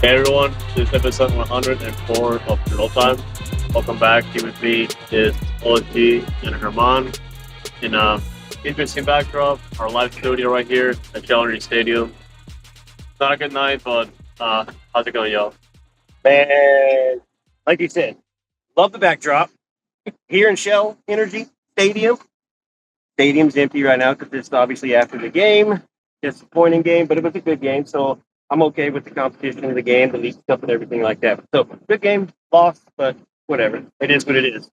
Hey everyone, this is episode 104 of Noodle Time. Welcome back. Here with me is OSG and Herman in a interesting backdrop. Our live studio right here at Challenger Stadium. It's not a good night, but how's it going, y'all? Man, like you said, love the backdrop here in Shell Energy Stadium. Stadium's empty right now because it's obviously after the game. Disappointing game, but it was a good game, so I'm okay with the competition of the game, the league stuff, and everything like that. So good game, lost, but whatever. It is what it is.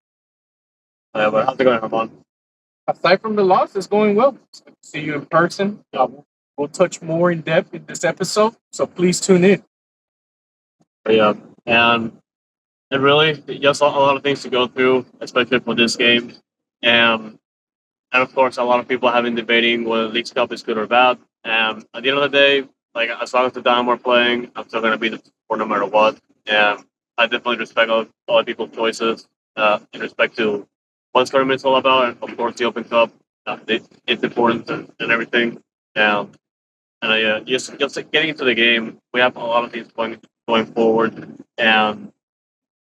But how's it going, Herman? Aside from the loss, it's going well. It's good to see you in person. We'll touch more in depth in this episode, so please tune in. Yeah, and really, just a lot of things to go through, especially for this game. And And of course, a lot of people have been debating whether League Cup is good or bad. And at the end of the day, like as long as the Dynamo are playing, I'm still going to be the support no matter what. And I definitely respect all people's choices in respect to what this tournament's all about. And of course, the Open Cup, it's important and everything. Um, and just getting into the game, we have a lot of things going forward. And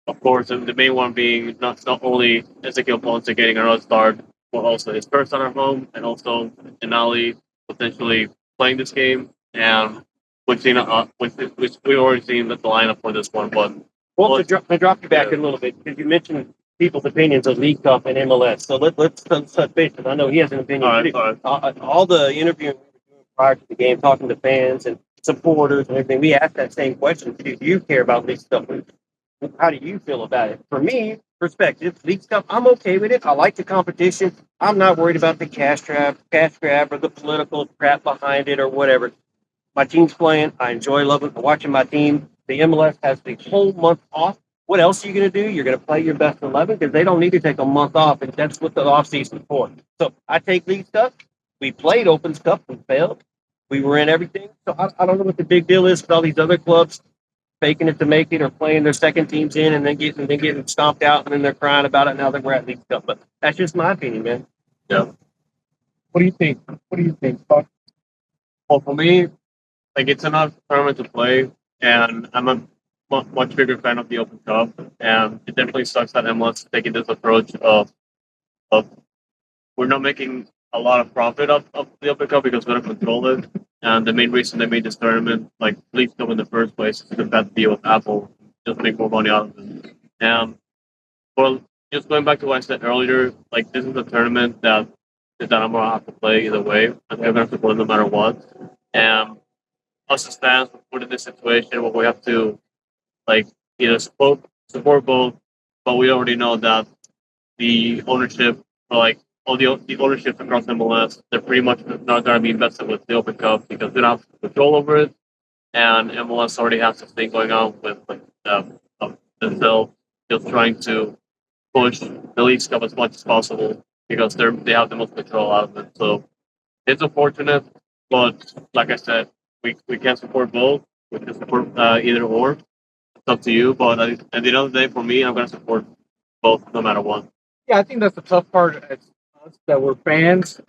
of course, the main one being not only Ezekiel Ponce getting another start, but also his first on our home, and also Denali potentially playing this game, and which we've already seen the lineup for this one. But Well, to drop you back a little bit, because you mentioned people's opinions of League Cup and MLS. So let's touch base. I know he has an opinion. All the interviewing we were doing prior to the game, talking to fans and supporters and everything, we asked that same question. Do you care about League Cup? How do you feel about it? For me, perspective, League Cup, I'm okay with it. I like the competition. I'm not worried about the cash grab, or the political crap behind it, or whatever. My team's playing. I enjoy loving watching my team. The MLS has the whole month off. What else are you going to do? You're going to play your best 11 because they don't need to take a month off, and that's what the off season is for. So I take League Cup. We played Opens Cup. We failed. We were in everything. So I don't know what the big deal is with all these other clubs faking it to make it, or playing their second teams in and then getting stomped out, and then they're crying about it now that we're at League Cup. But that's just my opinion, man. yeah, What do you think? What do you think? Fuck. well, for me, like it's enough tournament to play, and I'm a much bigger fan of the Open Cup, and it definitely sucks that MLS is taking this approach of we're not making a lot of profit of the Open Cup because we don't control it. And the main reason they made this tournament, like League Cup in the first place, is because that deal with Apple just make more money out of it. And well, just going back to what I said earlier, like this is a tournament that I'm gonna have to play either way. I'm gonna have to play no matter what. And us as fans, we're put in this situation where we have to like either support both, but we already know that the ownership, or like all the ownership across MLS, they're pretty much not going to be invested with the Open Cup because they don't have control over it, and MLS already has this thing going on with like themselves just trying to push the League's Cup as much as possible because they have the most control out of it. So it's unfortunate, but like I said, we can't support both. We can support either or. It's up to you. But at the end of the day, for me, I'm going to support both no matter what. Yeah, I think that's the tough part as us that we're fans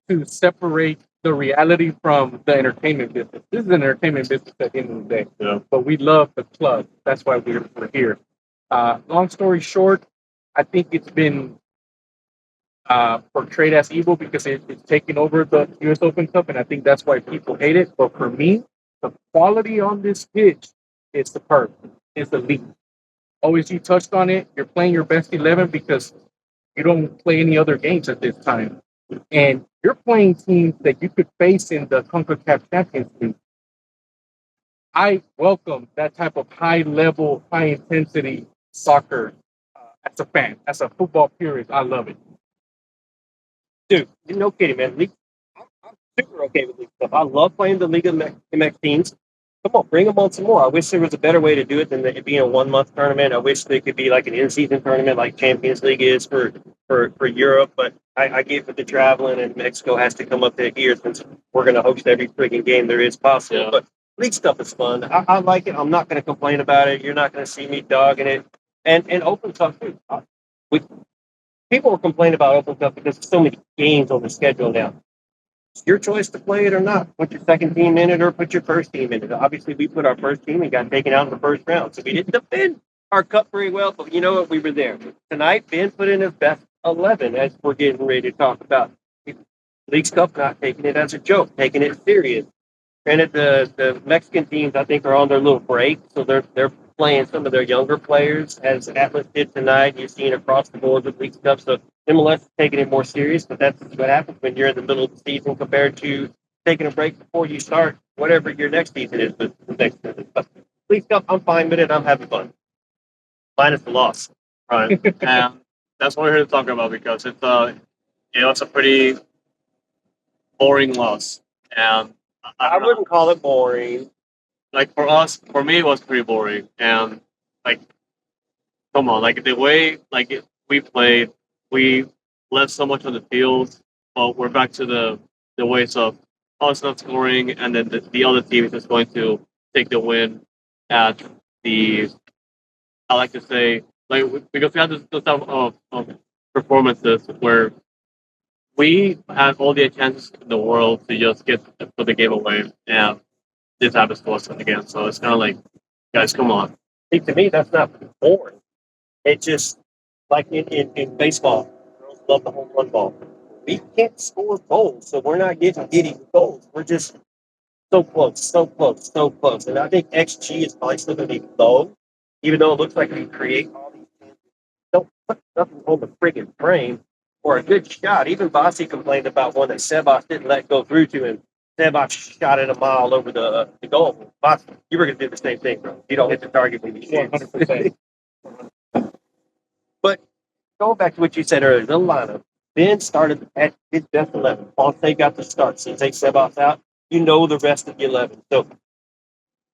to separate the reality from the entertainment business. This is an entertainment business at the end of the day, Yeah. but we love the club. That's why we're here. Long story short, I think it's been portrayed as evil because it's taking over the U.S. Open Cup, and I think that's why people hate it. But for me, the quality on this pitch is superb. It's elite. Always you touched on it. You're playing your best 11 because you don't play any other games at this time, and you're playing teams that you could face in the CONCACAF Champions League. I welcome that type of high level, high intensity soccer as a fan, as a football purist. I love it. Dude, no kidding, man. I'm super okay with League Cup. I love playing the League of MX teams. Come on, bring them on some more. I wish there was a better way to do it than it being a 1 month tournament. I wish there could be like an in-season tournament like Champions League is for Europe. But I get with the traveling, and Mexico has to come up there here since we're going to host every freaking game there is possible. Yeah. But league stuff is fun. I like it. I'm not going to complain about it. You're not going to see me dogging it. And Open Cup too. We, People were complaining about Open Cup because there's so many games on the schedule now. It's your choice to play it or not. Put your second team in it or put your first team in it. Obviously, we put our first team and got taken out in the first round. So we didn't defend our cup very well, but you know what? We were there. Tonight, Ben put in his best 11, as we're getting ready to talk about. League's Cup, not taking it as a joke, taking it serious. Granted, the Mexican teams, I think, are on their little break, so they're playing some of their younger players, as Atlas did tonight. You're seeing across the board with League Cup, so MLS is taking it more serious, but that's what happens when you're in the middle of the season compared to taking a break before you start whatever your next season is. But League Cup, I'm fine with it. I'm having fun. Minus the loss. Right. And that's what we're here to talk about because it's a pretty boring loss. And I wouldn't call it boring. Like for me, it was pretty boring. And like, come on, like the way we played, we left so much on the field. But we're back to the ways of us not scoring, and then the other team is just going to take the win at the. I like to say because we had this type of performances where we had all the chances in the world to just put the game away, and this happens to us again. So it's kind of like, guys, come on. See, to me, that's not boring. It's just like in baseball, girls love the home run ball. We can't score goals, so we're not getting giddy with goals. We're just so close, so close, so close. And I think XG is probably still going to be low, even though it looks like we create all these chances. Don't put nothing on the friggin' frame or a good shot. Even Bossy complained about one that Sebas didn't let go through to him. Sebas shot it a mile over the goal. Bossy, you were going to do the same thing, bro. You don't hit the target when you shoot. 100%. But going back to what you said earlier, the lineup. Ben started at his best 11. Ponce got the start. So you take Sebas out, you know the rest of the 11. So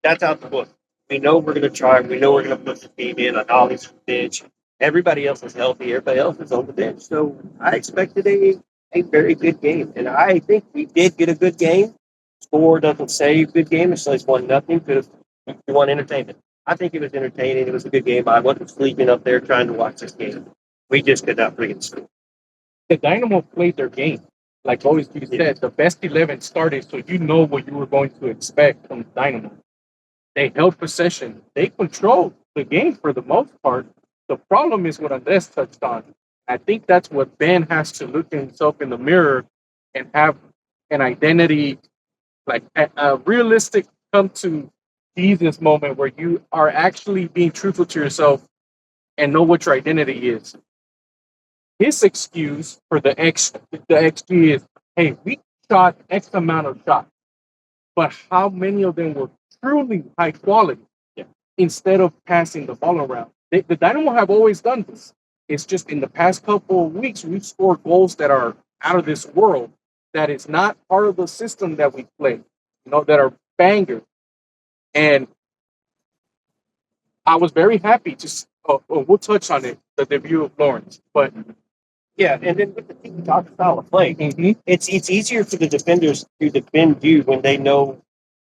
that's out the book. We know we're going to try. We know we're going to put the team in. Ollie's from the bench. Everybody else is healthy. Everybody else is on the bench. So I expected a very good game. And I think we did get a good game. Score doesn't say good game. It says 1-0 because we want entertainment. I think it was entertaining. It was a good game. I wasn't sleeping up there trying to watch this game. We just could not freaking score. The Dynamo played their game. Like always you said, the best 11 started, so you know what you were going to expect from Dynamo. They held possession. They controlled the game for the most part. The problem is what Andres touched on. I think that's what Ben has to look at himself in the mirror and have an identity, like a realistic come to Jesus moment where you are actually being truthful to yourself and know what your identity is. His excuse for the XG is, hey, we shot X amount of shots, but how many of them were truly high quality? Yeah. Instead of passing the ball around, the Dynamo have always done this. It's just in the past couple of weeks we've scored goals that are out of this world. That is not part of the system that we play. That are bangers. And I was very happy to. We'll touch on it, the debut of Lawrence, but. Yeah, and then with the tiki-taka style of play, it's easier for the defenders to defend you when they know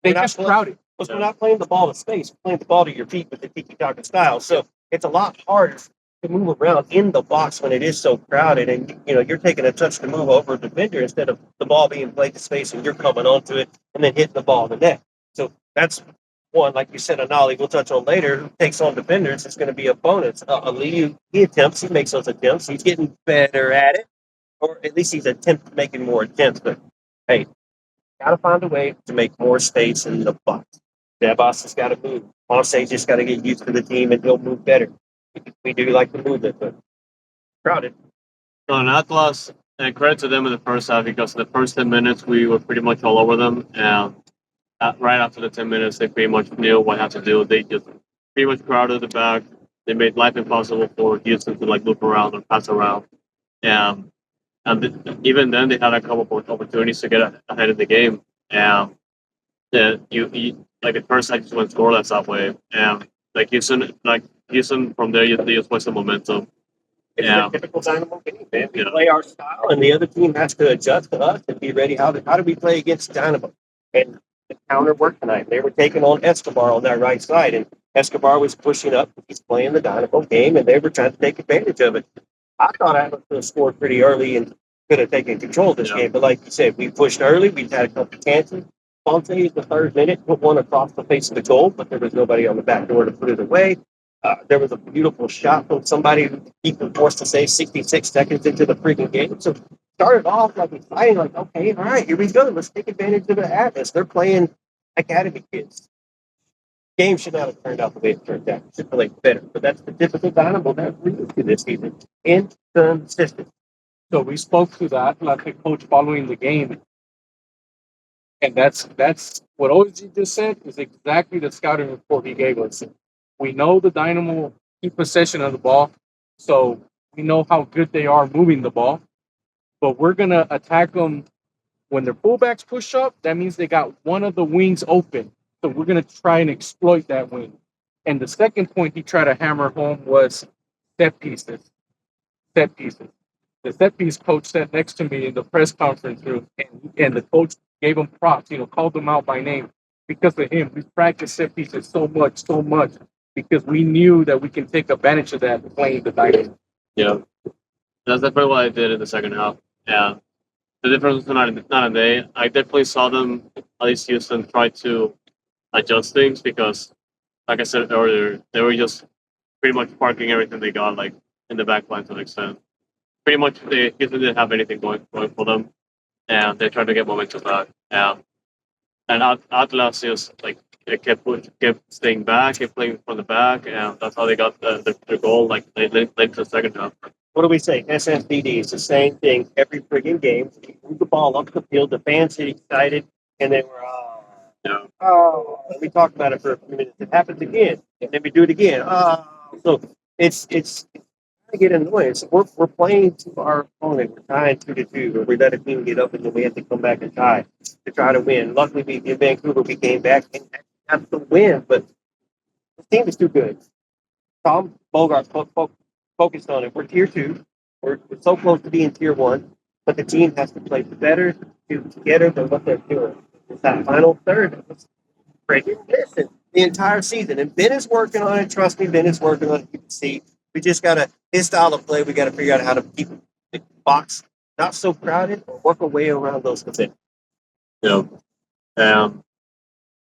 they just crowded. Because we're not playing the ball to space, we're playing the ball to your feet with the tiki-taka style. So it's a lot harder to move around in the box when it is so crowded, and you're taking a touch to move over a defender instead of the ball being played to space and you're coming onto it and then hitting the ball in the net. So that's one, like you said, an Ollie we'll touch on later, who takes on defenders, is going to be a bonus. Ali, he attempts, he makes those attempts. He's getting better at it, or at least he's making more attempts. But hey, got to find a way to make more space in the box. Devos has got to move. Ponce just got to get used to the team, and he'll move better. We do like to move it, but crowded. No, Atlas, and credit to them in the first half because in the first 10 minutes we were pretty much all over them, and right after the 10 minutes, they pretty much knew what had to do. They just pretty much crowded the back. They made life impossible for Houston to loop around or pass around. And even then, they had a couple of opportunities to get ahead of the game. And you like the first half just went scoreless that way. And Houston from there, they just wasted momentum. It's a typical Dynamo game, man. We play our style, and the other team has to adjust to us and be ready. How do we play against Dynamo? And the counter worked tonight. They were taking on Escobar on that right side, and Escobar was pushing up. He's playing the Dynamo game, and they were trying to take advantage of it. I thought Atlas could have scored pretty early in could have taken control of this game. But like you said, we pushed early. We had a couple chances. Ponce in the third minute put one across the face of the goal, but there was nobody on the back door to put it away. There was a beautiful shot from somebody who he was forced to save 66 seconds into the freaking game. So started off like exciting, like, okay, all right, here we go. Let's take advantage of the atmosphere. They're playing academy kids. Game should not have turned out the way it turned out. It should play better. But that's the typical Dynamo that we're used to this season. Inconsistent. So we spoke to the athletic coach following the game, and that's what OSG just said is exactly the scouting report he gave us. We know the Dynamo keep possession of the ball, so we know how good they are moving the ball. But we're gonna attack them when their fullbacks push up. That means they got one of the wings open, so we're gonna try and exploit that wing. And the second point he tried to hammer home was set pieces. Set pieces. The set piece coach sat next to me in the press conference room, and the coach gave him props, called them out by name because of him. We practiced set pieces so much, because we knew that we can take advantage of that playing the Dynamo. Yeah, that's definitely what I did in the second half. Yeah, the difference was not a day. I definitely saw them, at least Houston, try to adjust things because, like I said earlier, they were just pretty much parking everything they got, like in the back line to an extent. Pretty much, Houston didn't have anything going for them, and they tried to get momentum back. And Atlas just like they kept staying back, kept playing from the back, and that's how they got their goal. Like late to the second half. What do we say? SSDD is the same thing every friggin' game. You move the ball up the field, the fans get excited, and then we're let me talk about it for a few minutes. It happens again, and then we do it again. So it's to get annoying. So we're playing to our opponent. We're tying 2-2, or we let a team get up and then we have to come back and tie to try to win. Luckily, in Vancouver, we came back and have to win, but the team is too good. Tom Bogart focused on it. We're tier 2. We're so close to being tier 1, but the team has to play better together than what they're doing. It's that final third. Breaking listen the entire season, and Ben is working on it. Trust me, Ben is working on it. You can see. We just got to, his style of play, we got to figure out how to keep the box not so crowded or work our way around those defenders. Yeah.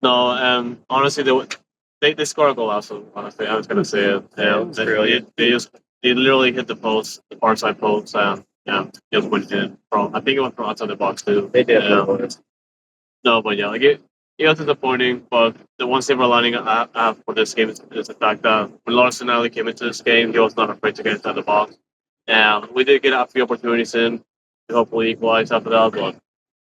No, and honestly, they scored a goal also. Honestly, I was going to say it. They literally hit the post, the far side post, and just went in from, I think it went from outside the box too. They did. No, but yeah, like it was disappointing, but the one silver lining I have for this game is the fact that when Lawrence Finale came into this game, he was not afraid to get inside the box. And we did get a few opportunities in to hopefully equalize after that,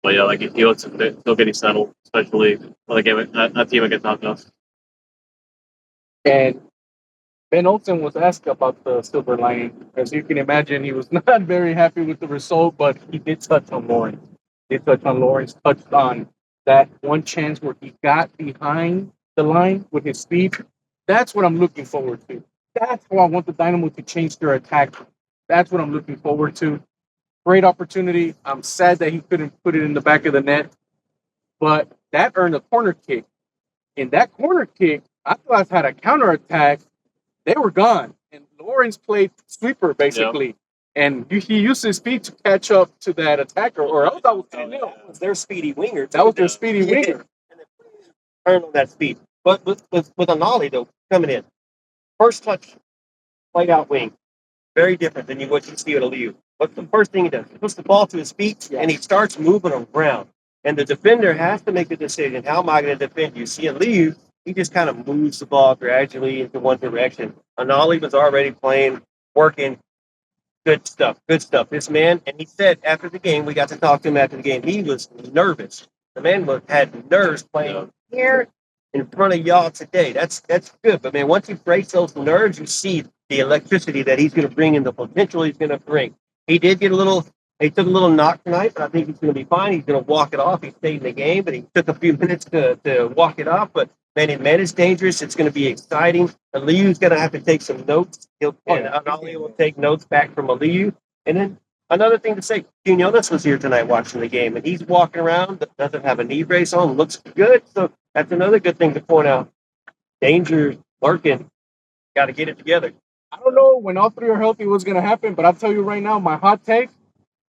but yeah, like he was still getting settled, especially when the game that team against Atlas. And Ben Olsen was asked about the silver lining. As you can imagine, he was not very happy with the result, but he did touch on Lawrence. Touched on that one chance where he got behind the line with his speed. That's what I'm looking forward to. That's how I want the Dynamo to change their attack. That's what I'm looking forward to. Great opportunity. I'm sad that he couldn't put it in the back of the net, but that earned a corner kick. In that corner kick, Atlas had a counterattack. They were gone, and Lawrence played sweeper basically. And he used his speed to catch up to that attacker, or else that was their speedy winger. That was their speedy winger. And then turn on that speed. But with Anali, though, coming in. First touch, played out wing. Very different than what you see with Aliu. What's the first thing he does? He puts the ball to his feet, and he starts moving around. And the defender has to make a decision. How am I going to defend you? See, Aliu, he just kind of moves the ball gradually into one direction. Anali was already playing, working. Good stuff. This man, and he said after the game, we got to talk to him after the game, he was nervous. The man had nerves playing here in front of y'all today. That's good. But, man, once he breaks those nerves, you see the electricity that he's going to bring and the potential he's going to bring. He took a little knock tonight, but I think he's going to be fine. He's going to walk it off. He stayed in the game, but he took a few minutes to walk it off. But, man, it's dangerous. It's going to be exciting. Aliu's going to have to take some notes. Anali will take notes back from Aliu. And then another thing to say, Quinones was here tonight watching the game, and he's walking around, doesn't have a knee brace on, looks good. So that's another good thing to point out. Danger lurking. Got to get it together. I don't know when all three are healthy what's going to happen, but I'll tell you right now, my hot take,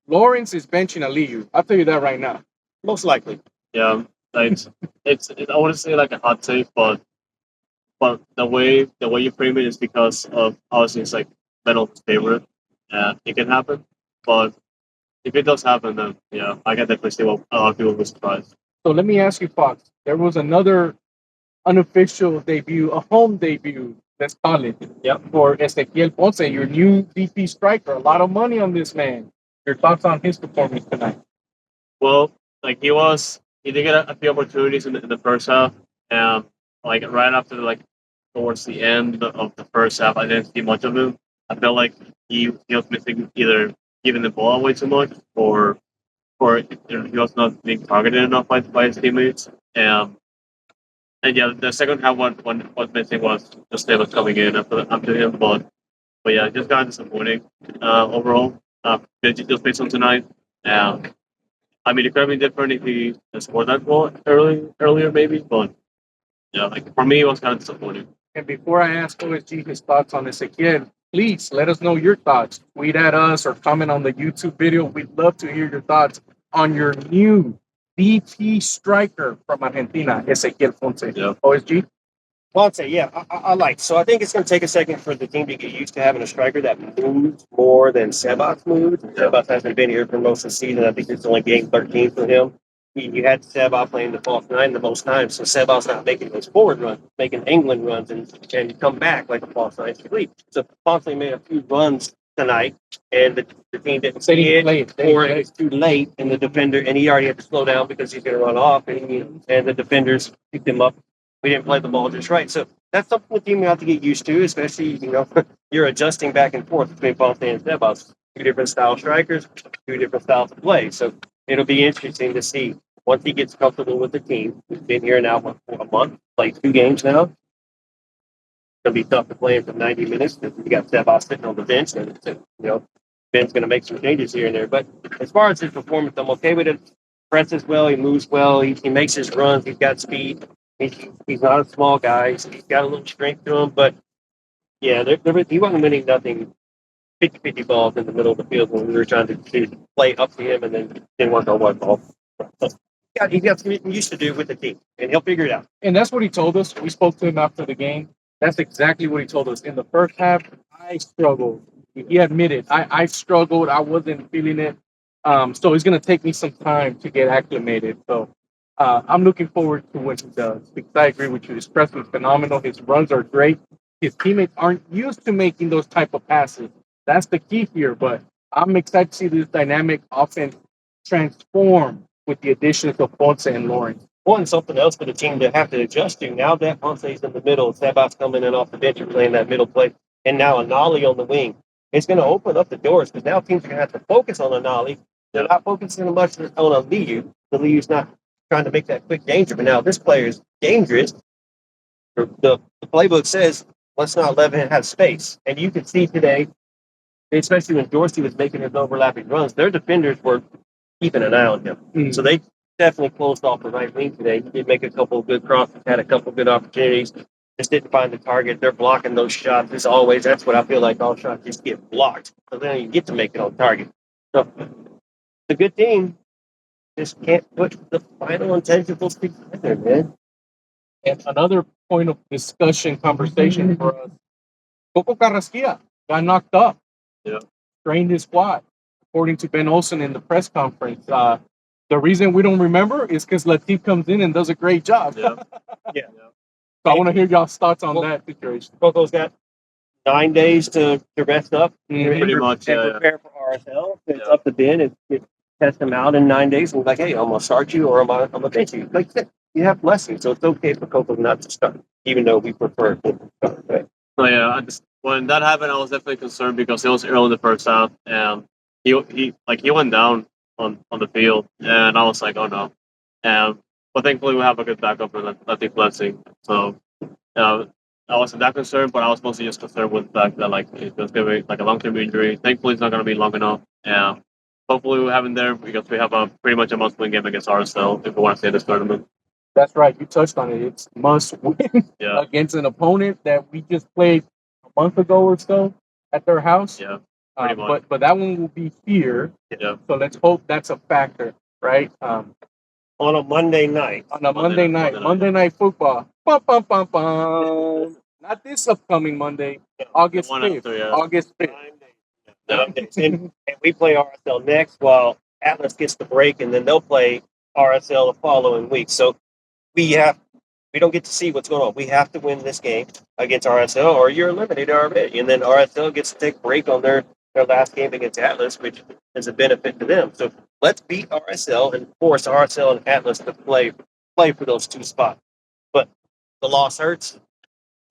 Lawrence is benching Aliyu. I'll tell you that right now. Most likely. Yeah, like it's I wouldn't say like a hot take, but the way you frame it is because of obviously it's like Vettel's favorite, and it can happen. But if it does happen, then yeah, I can definitely see what a lot of people will be surprised. So let me ask you, Fox. There was another unofficial debut, a home debut, let's call it. Yep. For Ezequiel Ponce, your new DP striker. A lot of money on this man. Your thoughts on his performance tonight? Well, like he did get a few opportunities in the first half, and like right after like towards the end of the first half, I didn't see much of him. I felt like he was missing either giving the ball away too much or he was not being targeted enough by his teammates. And yeah, the second half one was missing was just Davis coming in after him, but yeah, just got disappointing overall. Just based on tonight. I mean, it could have been different if he had scored that goal earlier maybe, but yeah, like for me, it was kind of disappointing. And before I ask OSG his thoughts on Ezequiel, please let us know your thoughts. Tweet at us or comment on the YouTube video. We'd love to hear your thoughts on your new DP striker from Argentina, Ezequiel Ponce. Yeah. OSG? Ponce, yeah, I like. So I think it's going to take a second for the team to get used to having a striker that moves more than Sebas moves. Sebas hasn't been here for most of the season. I think it's only game 13 for him. You had Sebas playing the false nine the most times, so Sebas not making those forward runs, making England runs, and come back like a false nine sleep. So Ponce made a few runs tonight, and the team didn't see it, or it was too late, and the defender, and he already had to slow down because he's going to run off, and the defenders picked him up. We didn't play the ball just right. So that's something the team will have to get used to, especially, you're adjusting back and forth between Ponce and Sebas. Two different style strikers, two different styles of play. So it'll be interesting to see once he gets comfortable with the team. He's been here now for a month, played 2 games now. It's going to be tough to play him for 90 minutes because you got Sebas sitting on the bench, and Ben's going to make some changes here and there. But as far as his performance, I'm okay with it. Presses well, he moves well, he makes his runs, he's got speed. He's not a small guy. He's got a little strength to him, but yeah, he wasn't winning nothing 50-50 balls in the middle of the field when we were trying to play up to him and then didn't work on one ball. He's got something used to do with the team, and he'll figure it out. And that's what he told us. We spoke to him after the game. That's exactly what he told us. In the first half, I struggled. He admitted, I struggled. I wasn't feeling it. So it's going to take me some time to get acclimated. So I'm looking forward to what he does because I agree with you. His press was phenomenal. His runs are great. His teammates aren't used to making those type of passes. That's the key here. But I'm excited to see this dynamic offense transform with the additions of Ponce and Lawrence. Well, and something else for the team to have to adjust to. Now that Ponce is in the middle, Sebas coming in off the bench and playing that middle play, and now Anali on the wing. It's going to open up the doors because now teams are going to have to focus on Anali. They're not focusing as much on Aliyu. Aliyu's not trying to make that quick danger, but now this player is dangerous. The playbook says, let's not let him have space. And you can see today, especially when Dorsey was making his overlapping runs, their defenders were keeping an eye on him. Mm-hmm. So they definitely closed off the right wing today. He did make a couple of good crosses, had a couple of good opportunities, just didn't find the target. They're blocking those shots. As always, that's what I feel like all shots just get blocked. So they don't even get to make it on target. So the good team just can't put the final intangibles together, man. And another point of discussion, conversation for us, Coco Carrasquilla got knocked up. Yeah. Strained his quad, according to Ben Olsen in the press conference. The reason we don't remember is because Latif comes in and does a great job. Yeah. Yeah. So I want to hear y'all's thoughts on that situation. Coco's got 9 days to rest up. Pretty much. And prepare for RSL. It's up to Ben and test him out in 9 days and be like, hey, I'm going to start you or I'm going to bench you. Like, you have blessings, so it's okay for Coco not to start, even though we prefer him to start. Right? So yeah, when that happened, I was definitely concerned because it was early in the first half, and he went down on the field, and I was like, oh no. But thankfully we have a good backup in Latif Blessing. So I wasn't that concerned, but I was mostly just concerned with the fact that it's going to be like a long-term injury. Thankfully, it's not going to be long enough. And hopefully we have him there because we have pretty much a must-win game against RSL if we want to stay in this tournament. That's right. You touched on it. It's must-win against an opponent that we just played a month ago or so at their house. Yeah. Pretty much. But that one will be here. Yeah. So let's hope that's a factor, right? On a Monday night. On a Monday night football. Bum, bum, bum, bum. Not this upcoming Monday, August 5th. August 5th. 9 days. And we play RSL next while Atlas gets the break, and then they'll play RSL the following week. So we don't get to see what's going on. We have to win this game against RSL, or you're eliminated already. And then RSL gets to take a break on their last game against Atlas, which is a benefit to them. So let's beat RSL and force RSL and Atlas to play for those 2 spots. But the loss hurts.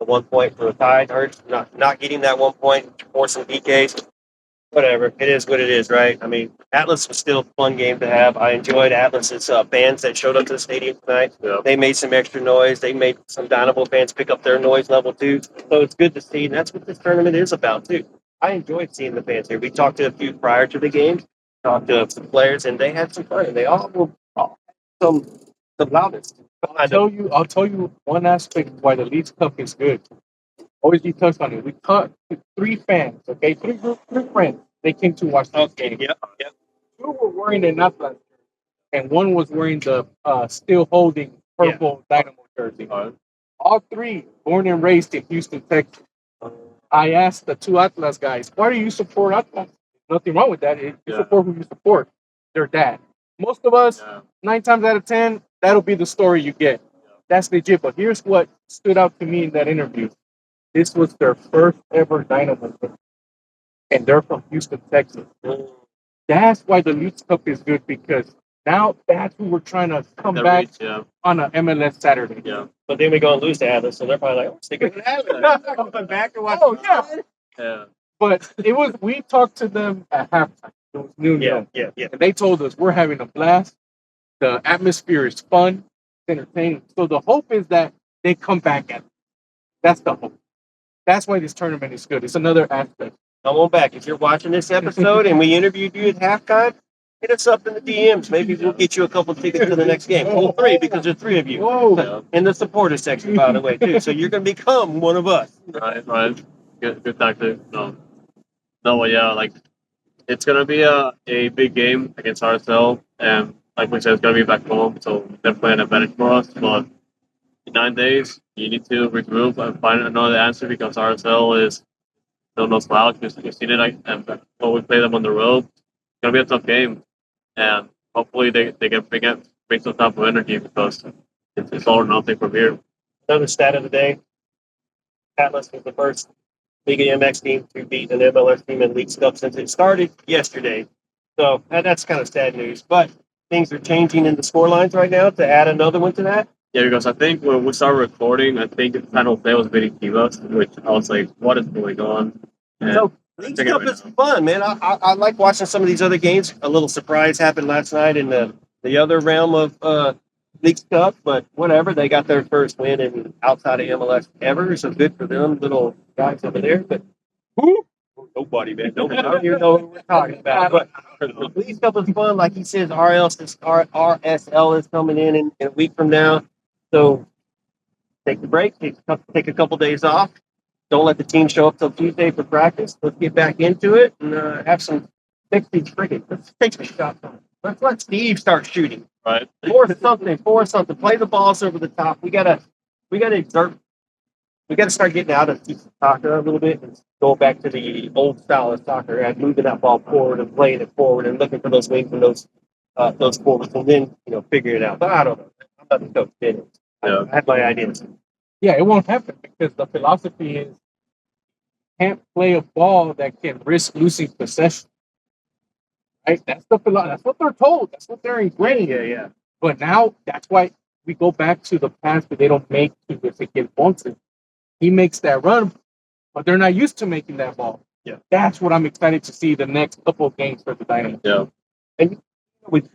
The 1 point for the Tide hurts. Not getting that 1 point, forcing PKs. Whatever. It is what it is, right? I mean, Atlas was still a fun game to have. I enjoyed Atlas's fans that showed up to the stadium tonight. Yeah. They made some extra noise. They made some Dynamo fans pick up their noise level too. So it's good to see. And that's what this tournament is about too. I enjoyed seeing the fans here. We talked to a few prior to the game, talked to some players, and they had some fun. And they all were some the loudest. I'll tell you one aspect why the Leagues Cup is good. Always you touched on it. We caught 3 fans, okay? 3 friends. They came to watch this game. Yeah. 2 were wearing the Atlas, and 1 was wearing the still holding purple Dynamo jersey. All 3 born and raised in Houston, Texas. I asked the 2 Atlas guys, why do you support Atlas? Nothing wrong with that. You support who you support. Their dad. Most of us, 9 times out of 10, that'll be the story you get. That's legit. But here's what stood out to me in that interview. This was their first ever Dynamo game, and they're from Houston, Texas. That's why the Leagues Cup is good, because now that's who we're trying to come back on an MLS Saturday. Yeah. But then we go and lose to Atlas, so they're probably like, stick it with Atlas. Coming back to watch. Oh, yeah. But we talked to them at halftime. It was noon. Yeah. And they told us we're having a blast. The atmosphere is fun, it's entertaining. So the hope is that they come back at it. That's the hope. That's why this tournament is good. It's another aspect. Come on back. If you're watching this episode and we interviewed you at halftime, hit us up in the DMs. Maybe we'll get you a couple tickets to the next game. Well, 3, because there's 3 of you. In the supporter section, by the way, too. So you're going to become one of us. Right. Good tactic. No, like, it's going to be a big game against RSL. And like we said, it's going to be back home. So definitely an advantage for us. But in 9 days, you need to regroup and find another answer, because RSL is still no slouch. You've seen it, and when we play them on the road, it's gonna be a tough game, and hopefully they can bring some type of energy, because it's all or nothing from here. Another stat of the day: Atlas was the first Liga MX team to beat an MLS team in Leagues Cup since it started yesterday. So that's kind of sad news, but things are changing in the scorelines right now to add another one to that. Yeah, because I think when we started recording, I think San Jose was beating Chivas, which I was like, what is going on? And so Leagues Cup is fun, man. I like watching some of these other games. A little surprise happened last night in the other realm of Leagues Cup, but whatever. They got their first win in outside of MLS ever, so good for them, little guys over there. But nobody, man. Nobody. I don't even know what we're talking about. But the Leagues Cup is fun. Like he says, RSL is coming in a week from now. So take the break, take a couple days off. Don't let the team show up till Tuesday for practice. Let's get back into it and have some sexy cricket. Let's take some shots on it. Let's let Steve start shooting. Right. Force something. Play the balls over the top. We gotta exert. We gotta start getting out of soccer a little bit and go back to the old style of soccer and moving that ball forward and playing it forward and looking for those wings and those forwards, and then figure it out. But I don't know. I'm not the coach. Did it? I have my ideas. Yeah, it won't happen, because the philosophy is you can't play a ball that can risk losing possession. Right? That's the philosophy. That's what they're told. That's what they're ingrained. Yeah. But now that's why we go back to the pass that they don't make to get Bonson. He makes that run, but they're not used to making that ball. Yeah. That's what I'm excited to see the next couple of games for the Dynamo. Yeah. And with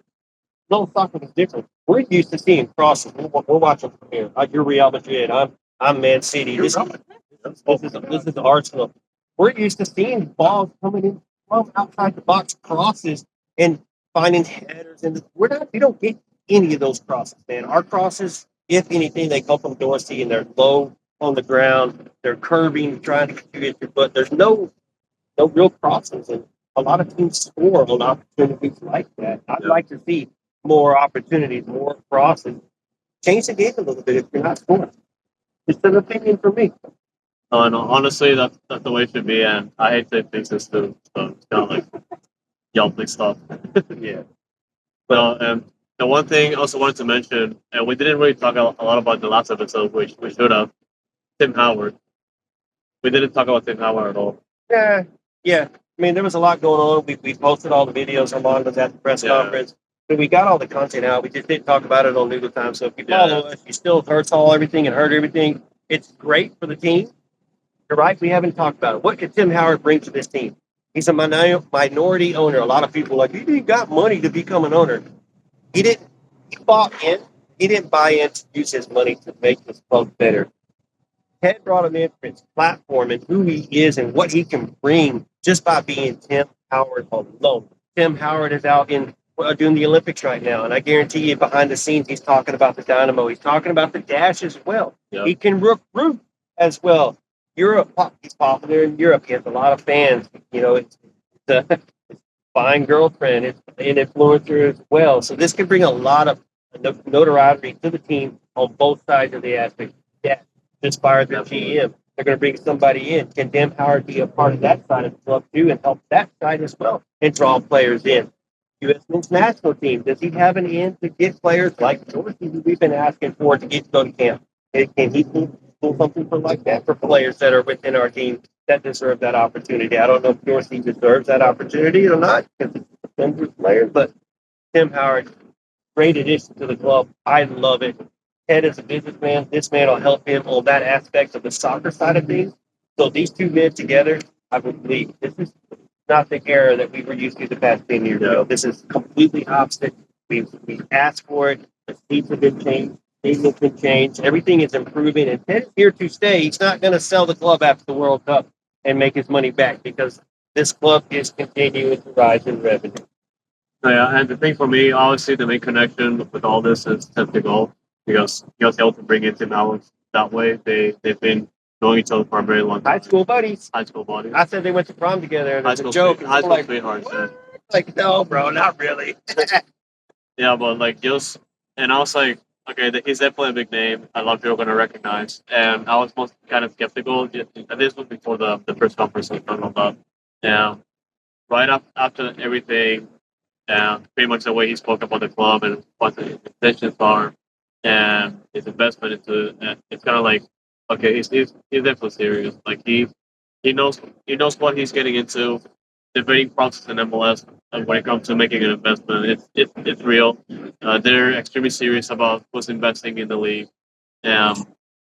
little soccer is different. We're used to seeing crosses. We're watching from here. You're Real Madrid. I'm Man City. This is Arsenal. We're used to seeing balls coming in from outside the box, crosses, and finding headers. And we don't get any of those crosses, man. Our crosses, if anything, they come from Dorsey, and they're low on the ground. They're curving, trying to get your butt. There's no no real crosses, and a lot of teams score on opportunities like that. I'd like to see more opportunities, more crosses. Change the game a little bit if you're not scoring. Just an opinion for me. No, honestly, that's the way it should be, and I hate to fix this too. So it's kind of like yelping stuff. Yeah. And the one thing I also wanted to mention, and we didn't really talk a lot about the last episode, which we should have. Tim Howard. We didn't talk about Tim Howard at all. Yeah. I mean, there was a lot going on. We posted all the videos. Armand was at the press conference. So we got all the content out. We just didn't talk about it on Noodle Time. So if you follow us, you still saw everything and heard everything. It's great for the team. You're right. We haven't talked about it. What could Tim Howard bring to this team? He's a minority owner. A lot of people are like, you got money to become an owner. He didn't. He bought in. He didn't buy in to use his money to make this club better. Ted brought him in for his platform and who he is and what he can bring just by being Tim Howard alone. Tim Howard is out in doing the Olympics right now, and I guarantee you behind the scenes he's talking about the Dynamo. He's talking about the Dash as well. Yep. He can recruit as well. Europe, he's popular in Europe. He has a lot of fans. You know, it's a fine girlfriend. It's an influencer as well. So this can bring a lot of notoriety to the team on both sides of the aspect. Yeah. Inspired the GM. They're going to bring somebody in. Can Tim Howard be a part of that side of the club too and help that side as well and draw players in? U.S. men's national team, does he have an in to get players like Dorsey who we've been asking for to get to go to camp? Can he pull something like that for players that are within our team that deserve that opportunity? I don't know if Dorsey deserves that opportunity or not because it's a defensive player, but Tim Howard, great addition to the club. I love it. Ted is a businessman. This man will help him on that aspect of the soccer side of things. So these two men together, I would believe this is not the era that we were used to the past 10 years ago. This is completely opposite. We've asked for it. The seats have been changed. Things have been changed. Everything is improving. And Ted is here to stay. He's not going to sell the club after the World Cup and make his money back because this club is continuing to rise in revenue. Yeah, and the thing for me, obviously, the main connection with all this is Ted to go. Because he was able to bring in Tim Howard that way. They've been knowing each other for a very long time. High school buddies. I said they went to prom together, and it's a joke. High school sweethearts. Like, no, bro, not really. Yeah, but like just, and I was like, okay, he's definitely a big name. A lot of people are going to recognize. And I was most kind of skeptical. And this was before the press conference we talked about. And right after everything, pretty much the way he spoke about the club and what the intentions are. And his investment into it's kind of like, okay, he's definitely serious. Like he knows what he's getting into. The bidding process in MLS when it comes to making an investment, it's real. They're extremely serious about who's investing in the league. And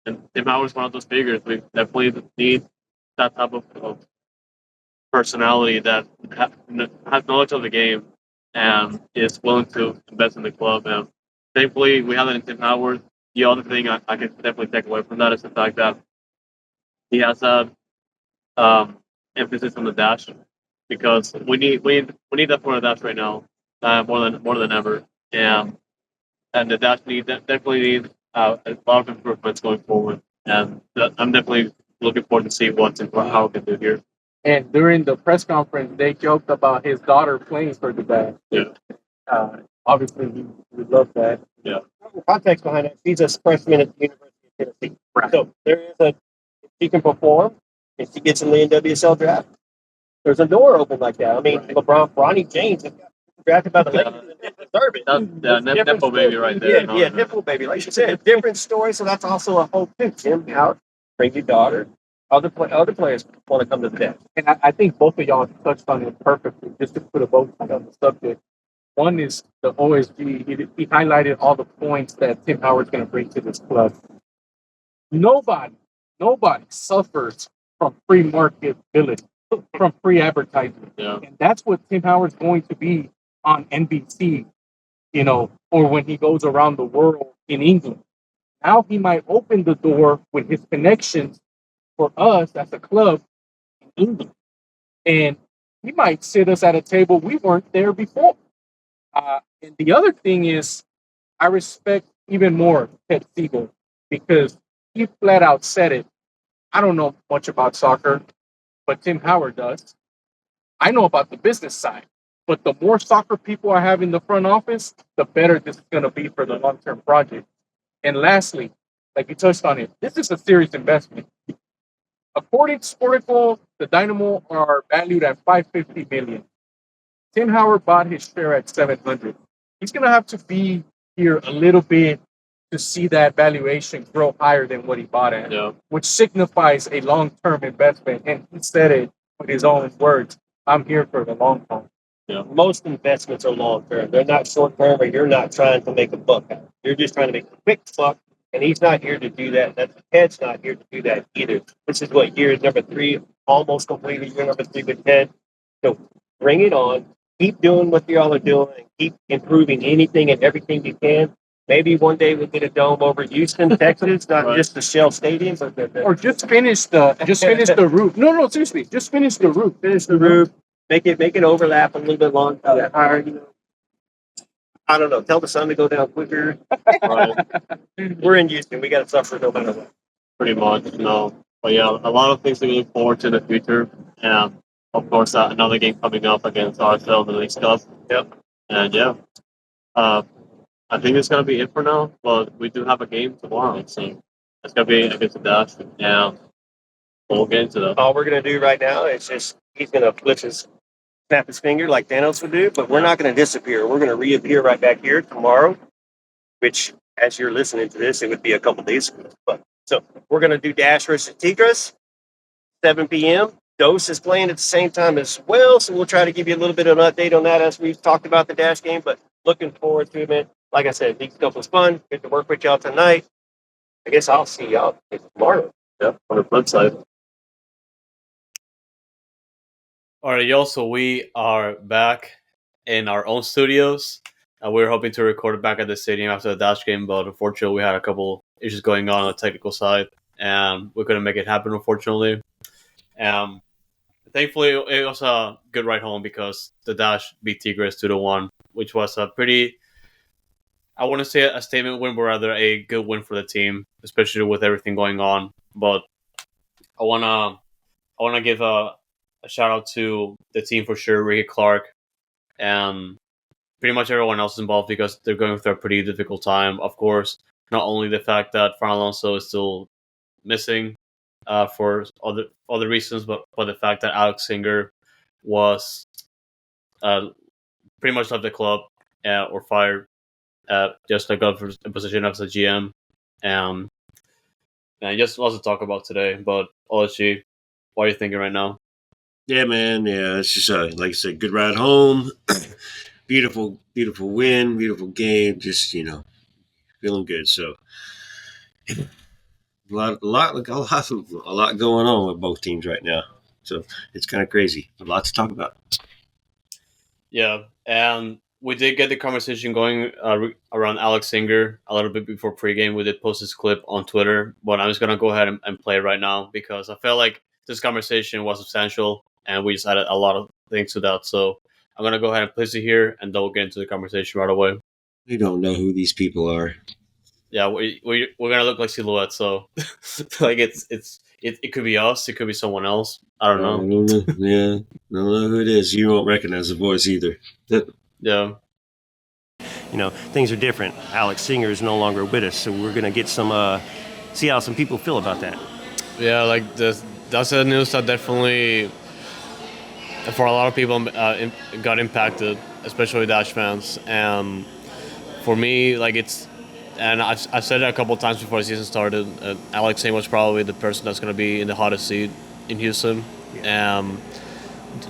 Tim Howard's one of those figures. We definitely need that type of personality that has knowledge of the game and is willing to invest in the club. And thankfully, we have that in Tim Howard. The other thing I can definitely take away from that is the fact that he has that emphasis on the dash because we need that for the dash right now more than ever. And the dash definitely needs a lot of improvements going forward. And I'm definitely looking forward to see what how we can do here. And during the press conference, they joked about his daughter playing for the dash. Yeah. Obviously, we love that. Yeah. Context behind it. She's a freshman at the University of Tennessee. Right. So there is if she can perform, if she gets in the NWSL draft, there's a door open like that. I mean, LeBron, Bronny James got drafted by the Lakers and didn't deserve it. Nipple baby right there. Yeah, nipple baby. Like you said, different story. So that's also a hope too. Tim Howard, bring your daughter. Other players want to come to the deck. And I think both of y'all touched on it perfectly. Just to put a bow tie on the subject. One is the OSG. He highlighted all the points that Tim Howard's going to bring to this club. Nobody suffers from free marketability, from free advertising. Yeah. And that's what Tim Howard's going to be on NBC, or when he goes around the world in England. Now he might open the door with his connections for us as a club in England. And he might sit us at a table we weren't there before. And the other thing is, I respect even more Ted Siegel because he flat out said it. I don't know much about soccer, but Tim Howard does. I know about the business side, but the more soccer people I have in the front office, the better this is going to be for the long-term project. And lastly, like you touched on it, this is a serious investment. According to Sportico, the Dynamo are valued at 550 million. Tim Howard bought his share at 700. He's going to have to be here a little bit to see that valuation grow higher than what he bought at, which signifies a long-term investment. And he said it with his own words. I'm here for the long haul. Yeah. Most investments are long-term. They're not short-term, or you're not trying to make a buck out. You're just trying to make a quick buck, and he's not here to do that. Ted's not here to do that either. This is what year number 3, almost completed year number 3 with Ted. So bring it on. Keep doing what y'all are doing, and keep improving anything and everything you can. Maybe one day we'll get a dome over Houston, Texas, not just the Shell Stadium, but or just finish the roof. No, seriously, just finish the roof. Finish the roof. Make it overlap a little bit longer, higher. You know, I don't know. Tell the sun to go down quicker. Right. We're in Houston. We got to suffer no matter what. Pretty much, no. But yeah, a lot of things to look forward to in the future, and of course, another game coming up against RSL, the League Cup. Yep. And yeah, I think it's gonna be it for now. But we do have a game tomorrow, so it's gonna be against the Dash, and we'll get into that. All we're gonna do right now is just he's gonna snap his finger like Thanos would do, but we're not gonna disappear. We're gonna reappear right back here tomorrow, which, as you're listening to this, it would be a couple days ago. But so we're gonna do Dash versus Tigres, 7 p.m. Dose is playing at the same time as well, so we'll try to give you a little bit of an update on that as we've talked about the Dash game. But looking forward to it, man. Like I said, League Cup was fun. Good to work with y'all tonight. I guess I'll see y'all tomorrow. Yep, on the flip side. All right, y'all. So we are back in our own studios. We were hoping to record it back at the stadium after the Dash game, but unfortunately, we had a couple issues going on the technical side, and we couldn't make it happen, unfortunately. Thankfully, it was a good ride home because the Dash beat Tigres 2-1, which was a pretty, I wouldn't say a statement win, but rather a good win for the team, especially with everything going on. But I wanna give a shout out to the team for sure, Ricky Clark, and pretty much everyone else involved because they're going through a pretty difficult time. Of course, not only the fact that Fran Alonso is still missing for other reasons, but the fact that Alex Singer was pretty much left the club or fired, just like got a position as a GM, and just lots to talk about today. But OSG, what are you thinking right now? Yeah, man. Yeah, it's just like I said, good ride home. Beautiful win, beautiful game. Just feeling good. So a lot going on with both teams right now. So it's kind of crazy. A lot to talk about. Yeah, and we did get the conversation going around Alex Singer a little bit before pregame. We did post this clip on Twitter, but I'm just gonna go ahead and play it right now because I felt like this conversation was substantial, and we just added a lot of things to that. So I'm gonna go ahead and place it here, and then we'll get into the conversation right away. We don't know who these people are. Yeah, we're gonna look like silhouettes, so like it could be us, it could be someone else. I don't know. Yeah, I don't know who it is. You won't recognize the voice either. Yeah. Things are different. Alex Singer is no longer with us, so we're gonna get some see how some people feel about that. Yeah, like that's a news that definitely for a lot of people got impacted, especially Dash fans. And for me, like and I've said it a couple of times before the season started. Alex Singer was probably the person that's going to be in the hottest seat in Houston.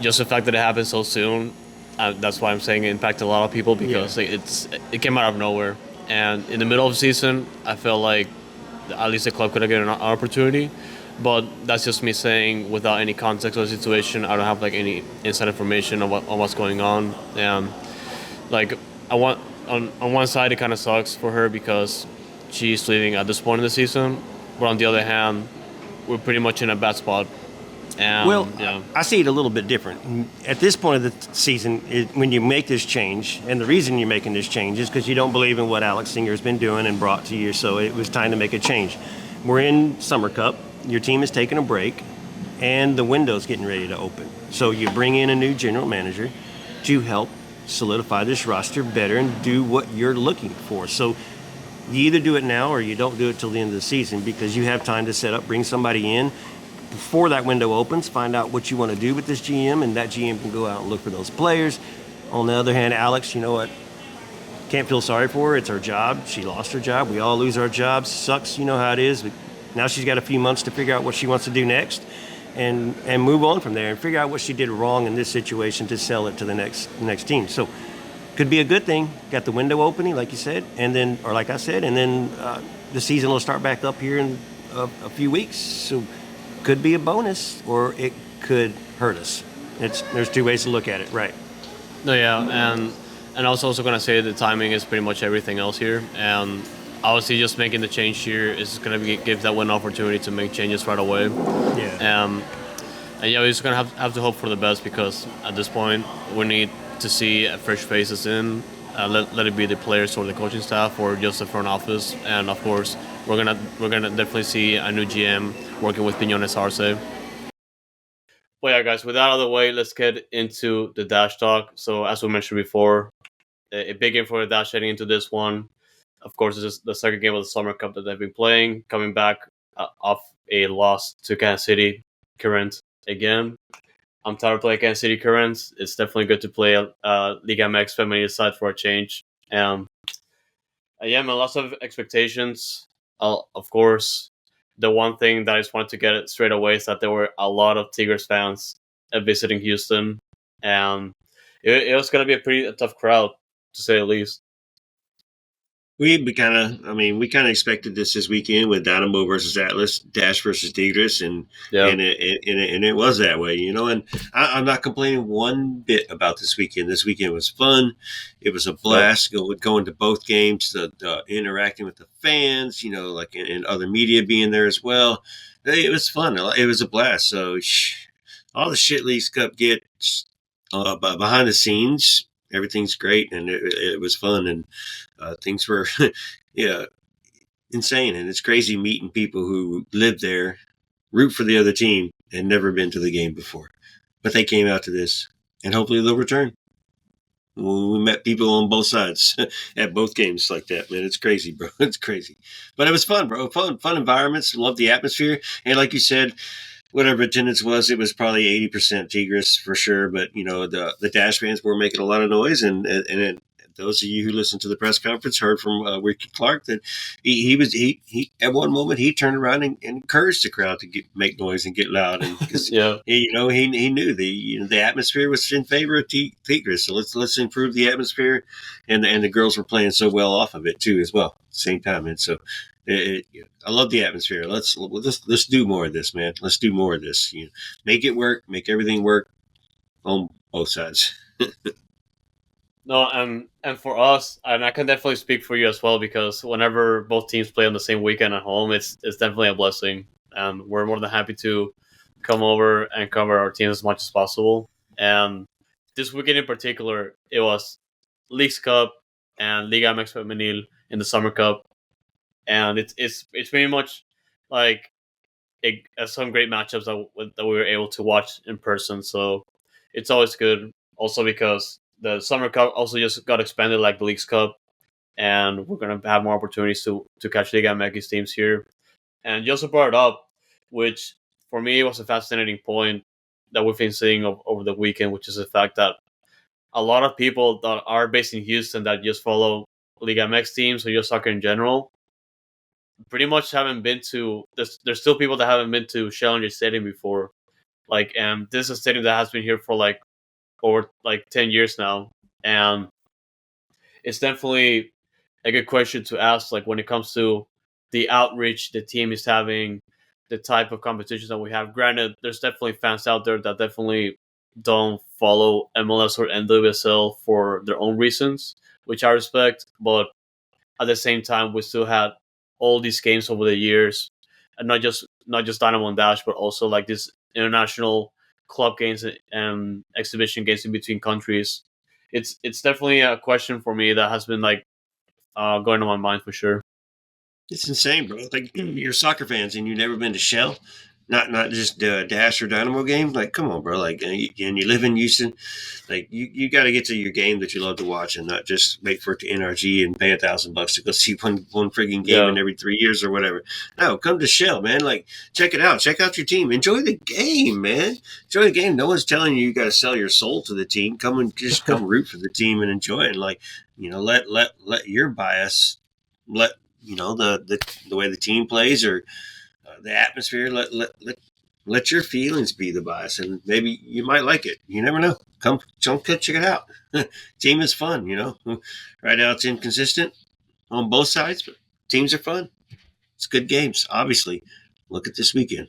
Just the fact that it happened so soon, that's why I'm saying it impacted a lot of people because it came out of nowhere. And in the middle of the season, I felt like at least the club could have gotten an opportunity. But that's just me saying without any context of the situation. I don't have like any inside information on what's going on. And like on one side, it kind of sucks for her because she's leaving at this point in the season. But on the other hand, we're pretty much in a bad spot. And, I see it a little bit different. At this point of the season, when you make this change, and the reason you're making this change is because you don't believe in what Alex Singer has been doing and brought to you, so it was time to make a change. We're in Summer Cup. Your team is taking a break. and the window's getting ready to open. So you bring in a new general manager to help solidify this roster better and do what you're looking for. So you either do it now or you don't do it till the end of the season, because you have time to set up, bring somebody in before that window opens, find out what you want to do with this GM, and that GM can go out and look for those players. On the other hand, Alex, you know what? Can't feel sorry for her. It's her job. She lost her job. We all lose our jobs. Sucks. You know how it is. But now she's got a few months to figure out what she wants to do next, and move on from there and figure out what she did wrong in this situation to sell it to the next team. So could be a good thing. Got the window opening, like you said, and then, or like I said, and then the season will start back up here in a few weeks. So could be a bonus, or it could hurt us. There's two ways to look at it, right? No, yeah, and I was also gonna say the timing is pretty much everything else here, and obviously just making the change here is gonna give that one opportunity to make changes right away. Yeah. And yeah, we're just gonna have to hope for the best, because at this point we need to see fresh faces in. Let it be the players or the coaching staff or just the front office, and of course we're gonna definitely see a new GM working with Piñones Arce. But yeah, guys, with that out of the way, let's get into the Dash talk. So as we mentioned before, a big game for the Dash heading into this one. Of course, this is the second game of the Summer Cup that they've been playing, coming back off a loss to Kansas City Current again. I'm tired of playing Kansas City Currents. It's definitely good to play Liga MX Feminine side for a change. Yeah, man, lots of expectations. Of course, the one thing that I just wanted to get it straight away is that there were a lot of Tigres fans visiting Houston, and it was going to be a pretty tough crowd, to say the least. We kind of expected this weekend with Dynamo versus Atlas, Dash versus Tigres, and it was that way, you know. And I'm not complaining one bit about this weekend. This weekend was fun. It was a blast going to both games, the interacting with the fans, you know, like and other media being there as well. It was fun. It was a blast. So all the shit Leagues Cup gets behind the scenes, everything's great, and it was fun, and things were insane. And it's crazy meeting people who live there, root for the other team, and never been to the game before, but they came out to this, and hopefully they'll return. We met people on both sides at both games like that, man. It's crazy, bro. It's crazy, but it was fun, bro. Fun environments. Love the atmosphere, and like you said, whatever attendance was, it was probably 80% Tigres for sure. But you know, the Dash fans were making a lot of noise, and those of you who listened to the press conference heard from Ricky Clark that he at one moment he turned around and encouraged the crowd to make noise and get loud, and he knew the atmosphere was in favor of Tigres, so let's improve the atmosphere, and the girls were playing so well off of it too as well at the same time, and so. I love the atmosphere. Let's do more of this, man. Let's do more of this. You know, make it work. Make everything work on both sides. No, and for us, and I can definitely speak for you as well, because whenever both teams play on the same weekend at home, it's definitely a blessing, and we're more than happy to come over and cover our teams as much as possible. And this weekend in particular, it was Leagues Cup and Liga MX Femenil in the Summer Cup. And it's pretty much like some great matchups that we were able to watch in person. So it's always good. Also because the Summer Cup also just got expanded like the Leagues Cup, and we're gonna have more opportunities to catch Liga MX teams here. And you also brought it up, which for me was a fascinating point that we've been seeing over the weekend, which is the fact that a lot of people that are based in Houston that just follow Liga MX teams or just soccer in general pretty much haven't been to. There's still people that haven't been to Challenger Stadium before. Like, and this is a stadium that has been here for like over like 10 years now, and it's definitely a good question to ask. Like when it comes to the outreach the team is having, the type of competitions that we have. Granted, there's definitely fans out there that definitely don't follow MLS or NWSL for their own reasons, which I respect. But at the same time, we still had all these games over the years, and not just Dynamo and Dash, but also like these international club games and exhibition games in between countries. It's definitely a question for me that has been like going on my mind for sure. It's insane, bro. Like you're soccer fans and you've never been to Shell. not just the Dash or Dynamo game. Like, come on, bro. Like, and you live in Houston. Like, you got to get to your game that you love to watch and not just wait for it to NRG and pay $1,000 to go see one frigging game in every 3 years or whatever. No, come to Shell, man. Like, check it out. Check out your team. Enjoy the game, man. Enjoy the game. No one's telling you got to sell your soul to the team. Come root for the team and enjoy it. And like, let your bias, let the way the team plays or the atmosphere. Let your feelings be the bias, and maybe you might like it. You never know. Come check it out. Team is fun, Right now it's inconsistent on both sides, but teams are fun. It's good games. Obviously, look at this weekend.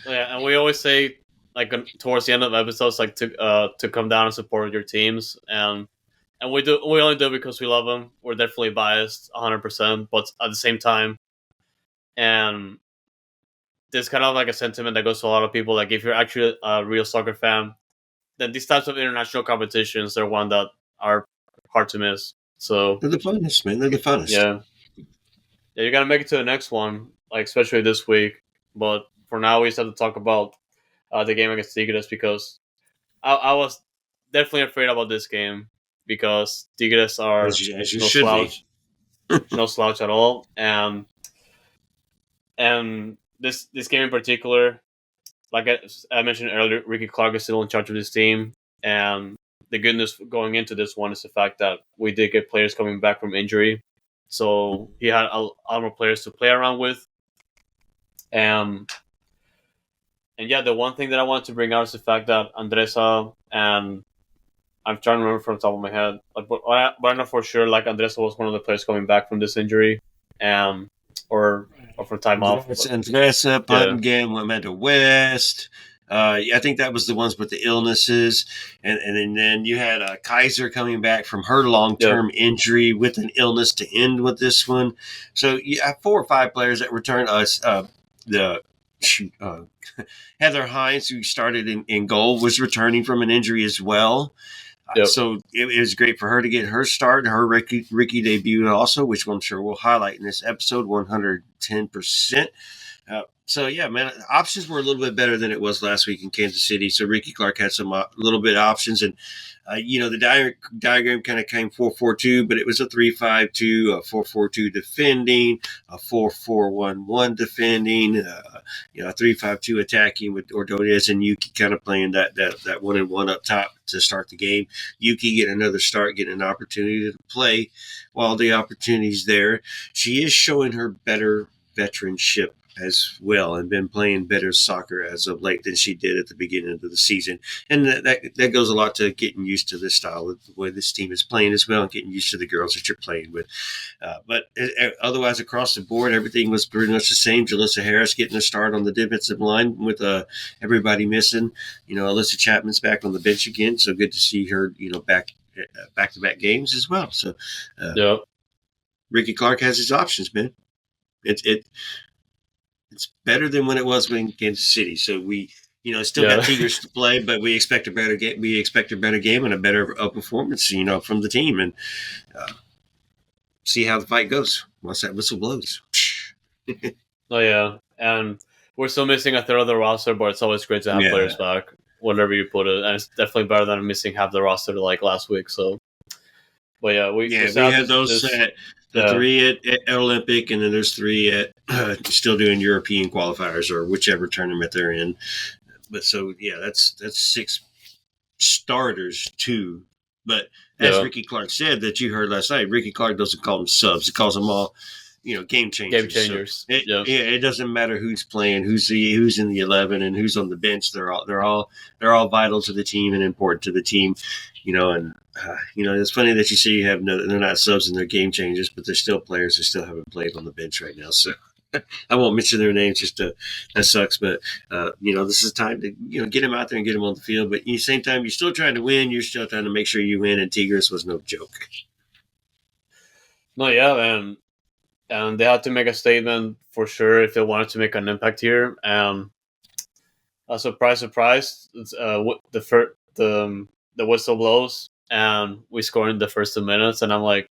Yeah, and we always say like towards the end of episodes, like to come down and support your teams, and we only do it because we love them. We're definitely biased, 100%, but at the same time, and there's kind of like a sentiment that goes to a lot of people. Like if you're actually a real soccer fan, then these types of international competitions are one that are hard to miss. So they're the funnest, man. They're the funnest. Yeah, you gotta make it to the next one, like especially this week. But for now, we just have to talk about the game against Tigres because I was definitely afraid about this game because Tigres are as you no should slouch, no slouch at all, and this game in particular, like I mentioned earlier, Ricky Clark is still in charge of this team, and the good news going into this one is the fact that we did get players coming back from injury, so he had a lot more players to play around with, and yeah, the one thing that I wanted to bring out is the fact that Andresa and I'm trying to remember from the top of my head, like, but I know for sure, like Andresa was one of the players coming back from this injury, or from time off. Andresa, Puttingen, Amanda West. I think that was the ones with the illnesses, and then you had Kaiser coming back from her long-term injury with an illness to end with this one. So you have 4 or 5 players that returned. Heather Hines, who started in goal, was returning from an injury as well. So it was great for her to get her start, her Ricky debut also, which I'm sure we'll highlight in this episode 110%. So yeah, man, options were a little bit better than it was last week in Kansas City. So Ricky Clark had some little bit of options, and the diagram kind of came 4-4-2, but it was a 3-5-2, a 4-4-2 defending, a 4-4-1-1 defending, a 3-5-2 attacking with Ordonez and Yuki kind of playing that 1-and-1 up top to start the game. Yuki getting another start, getting an opportunity to play. While the opportunity's there, she is showing her better veteranship as well and been playing better soccer as of late than she did at the beginning of the season. And that goes a lot to getting used to this style of the way this team is playing as well and getting used to the girls that you're playing with. But otherwise, across the board, everything was pretty much the same. Jalissa Harris getting a start on the defensive line with everybody missing. Alyssa Chapman's back on the bench again, so good to see her, back-to-back games as well. So Ricky Clark has his options, man. It's better than when it was in Kansas City. So we, still got Tigres to play, but we expect a better game. We expect a better game and a better performance, from the team, and see how the fight goes once that whistle blows. Oh yeah, and we're still missing a third of the roster, but it's always great to have players back, whatever you put it, and it's definitely better than missing half the roster like last week. So, but yeah, we had those. The 3 at Olympic, and then there's 3 at still doing European qualifiers or whichever tournament they're in. But so that's 6 starters too. But as Ricky Clark said that you heard last night, Ricky Clark doesn't call them subs; he calls them all, game changers. Game changers. So it doesn't matter who's playing, who's in the 11, and who's on the bench. They're all vital to the team and important to the team. It's funny that you say they're not subs and they're game changers, but they're still players who still haven't played on the bench right now. So I won't mention their names, that sucks. But, this is time to, get them out there and get them on the field. But at the same time, you're still trying to win. You're still trying to make sure you win. And Tigres was no joke. No, yeah, and they had to make a statement for sure if they wanted to make an impact here. And surprise, the whistle blows and we score in the first 2 minutes, and I'm like,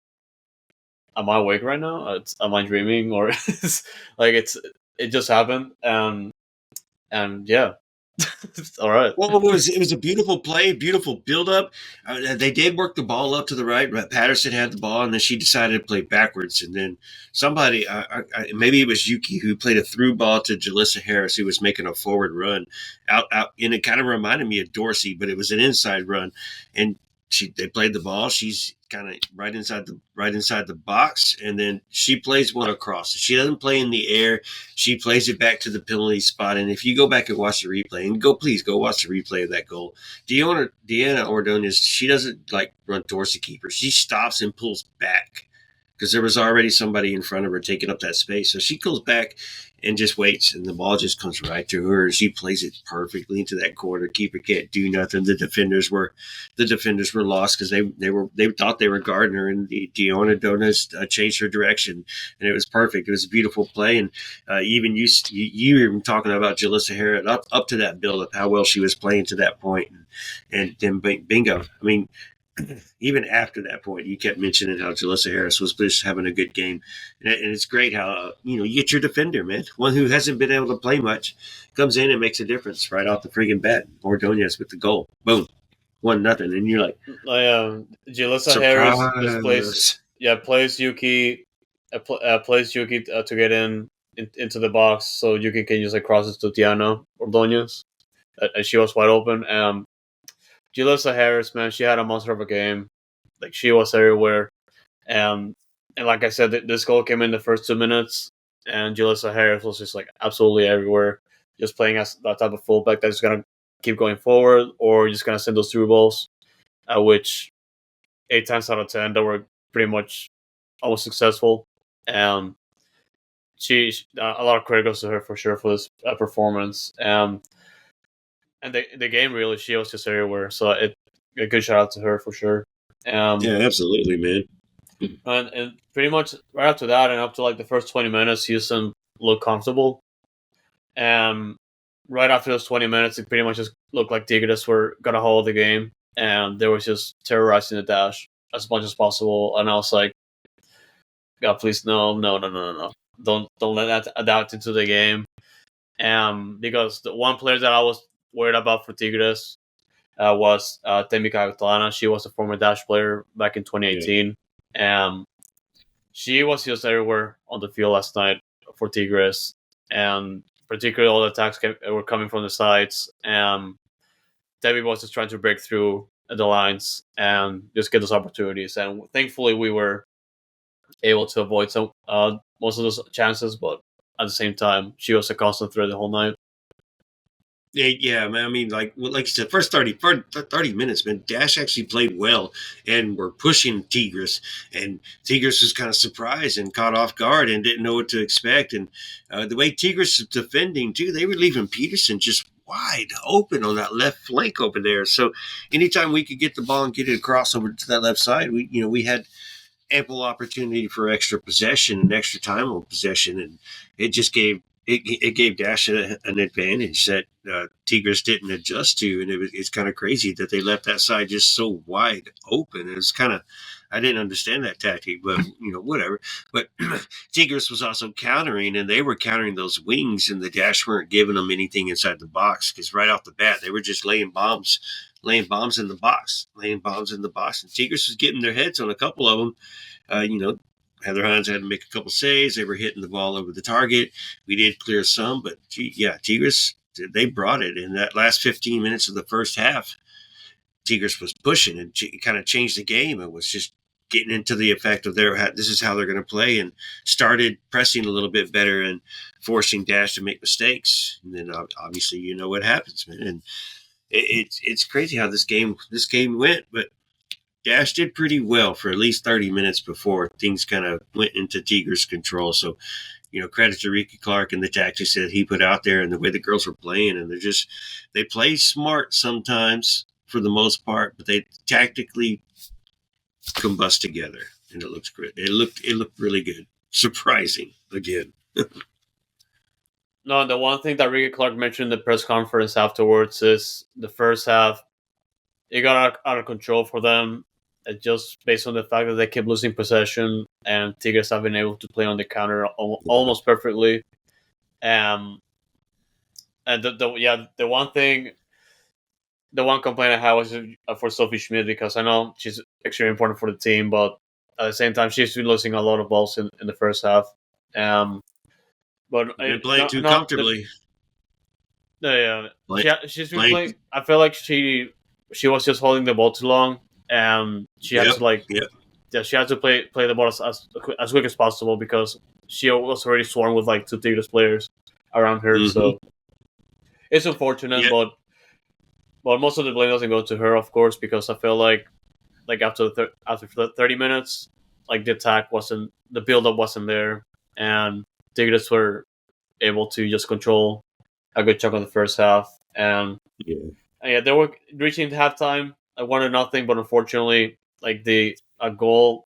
am I awake right now? Am I dreaming? Or it just happened. And And yeah, all right. Well, it was a beautiful play, beautiful build up. They did work the ball up to the right. Patterson had the ball, and then she decided to play backwards. And then somebody, maybe it was Yuki, who played a through ball to Jalissa Harris, who was making a forward run out, and it kind of reminded me of Dorsey, but it was an inside run. And they played the ball. She's kind of right inside the box, and then she plays one across. She doesn't play in the air. She plays it back to the penalty spot. And if you go back and watch the replay, and please go watch the replay of that goal. Deanna Ordonez, she doesn't like run towards the keeper. She stops and pulls back because there was already somebody in front of her taking up that space. So she goes back and just waits, and the ball just comes right to her, and she plays it perfectly into that corner. Keeper can't do nothing. The defenders were lost because they thought they were guarding her, and Deanna Ordonez changed her direction, and it was perfect. It was a beautiful play, and even you were talking about Jalissa Harris up to that build up, how well she was playing to that point, and then bingo. I mean, even after that point, you kept mentioning how Jalissa Harris was just having a good game. And it's great how, you get your defender, man. One who hasn't been able to play much comes in and makes a difference right off the friggin' bat. Ordonez with the goal. Boom. 1-0. And you're like, Jalissa Harris just plays Yuki, plays Yuki to get into the box so Yuki can just cross it to Diana Ordonez. And she was wide open. Jalissa Harris, man, she had a monster of a game. Like, she was everywhere. And like I said, this goal came in the first 2 minutes, and Jalissa Harris was just absolutely everywhere, just playing as that type of fullback that's going to keep going forward or just going to send those through balls, which 8 times out of 10, they were pretty much almost successful. She a lot of credit goes to her for sure for this performance. And the game, really, she was just everywhere. So a good shout out to her for sure. yeah, absolutely, man. And pretty much right after that and up to the first 20 minutes, Houston looked comfortable. And right after those 20 minutes, it pretty much just looked like Tigres were going to hold the game. And they were just terrorizing the dash as much as possible. And I was like, God, please, no. Don't let that adapt into the game. Because the one player that I was worried about for Tigres was Temika Atlana. She was a former Dash player back in 2018. She was just everywhere on the field last night for Tigres. And particularly all the attacks were coming from the sides. Debbie was just trying to break through the lines and just get those opportunities. And thankfully, we were able to avoid most of those chances. But at the same time, she was a constant threat the whole night. Yeah, man. I mean, like you said, first 30 minutes, man, Dash actually played well and were pushing Tigres. And Tigres was kind of surprised and caught off guard and didn't know what to expect. And the way Tigres was defending, too, they were leaving Peterson just wide open on that left flank over there. So anytime we could get the ball and get it across over to that left side, we had ample opportunity for extra possession and extra time on possession. And it just gave Dash an advantage that Tigres didn't adjust to, and it's kind of crazy that they left that side just so wide open. It was I didn't understand that tactic, but whatever. But Tigres was also countering, and they were countering those wings, and the Dash weren't giving them anything inside the box because right off the bat they were just laying bombs in the box, and Tigres was getting their heads on a couple of them. Heather Hines had to make a couple saves. They were hitting the ball over the target. We did clear some, but Tigres, they brought it. In that last 15 minutes of the first half, Tigres was pushing and kind of changed the game. It was just getting into the effect of this is how they're going to play, and started pressing a little bit better and forcing Dash to make mistakes. And then obviously what happens, man. And it's crazy how this game went, but Dash did pretty well for at least 30 minutes before things kind of went into Tigres' control. So, credit to Ricky Clark and the tactics that he put out there and the way the girls were playing. And they play smart sometimes for the most part, but they tactically combust together. And it looks great. It looked really good. Surprising again. No, the one thing that Ricky Clark mentioned in the press conference afterwards is the first half, it got out of control for them. Just based on the fact that they kept losing possession and Tigres have been able to play on the counter almost perfectly. And the one thing, the one complaint I had was for Sophie Schmidt, because I know she's extremely important for the team, but at the same time she's been losing a lot of balls in the first half. But Been playing too comfortably. Yeah, she's been playing. playing. I feel like she was just holding the ball too long, and she had to she had to play the ball as quick as possible, because she was already swarmed with like 2 Tigres players around her. Mhm. So it's unfortunate, Yeah. but most of the blame doesn't go to her, of course, because I feel like after 30 minutes, like the build up wasn't there, and Tigres were able to just control a good chunk of the first half, and they were reaching halftime at 1-0, but unfortunately, like a goal,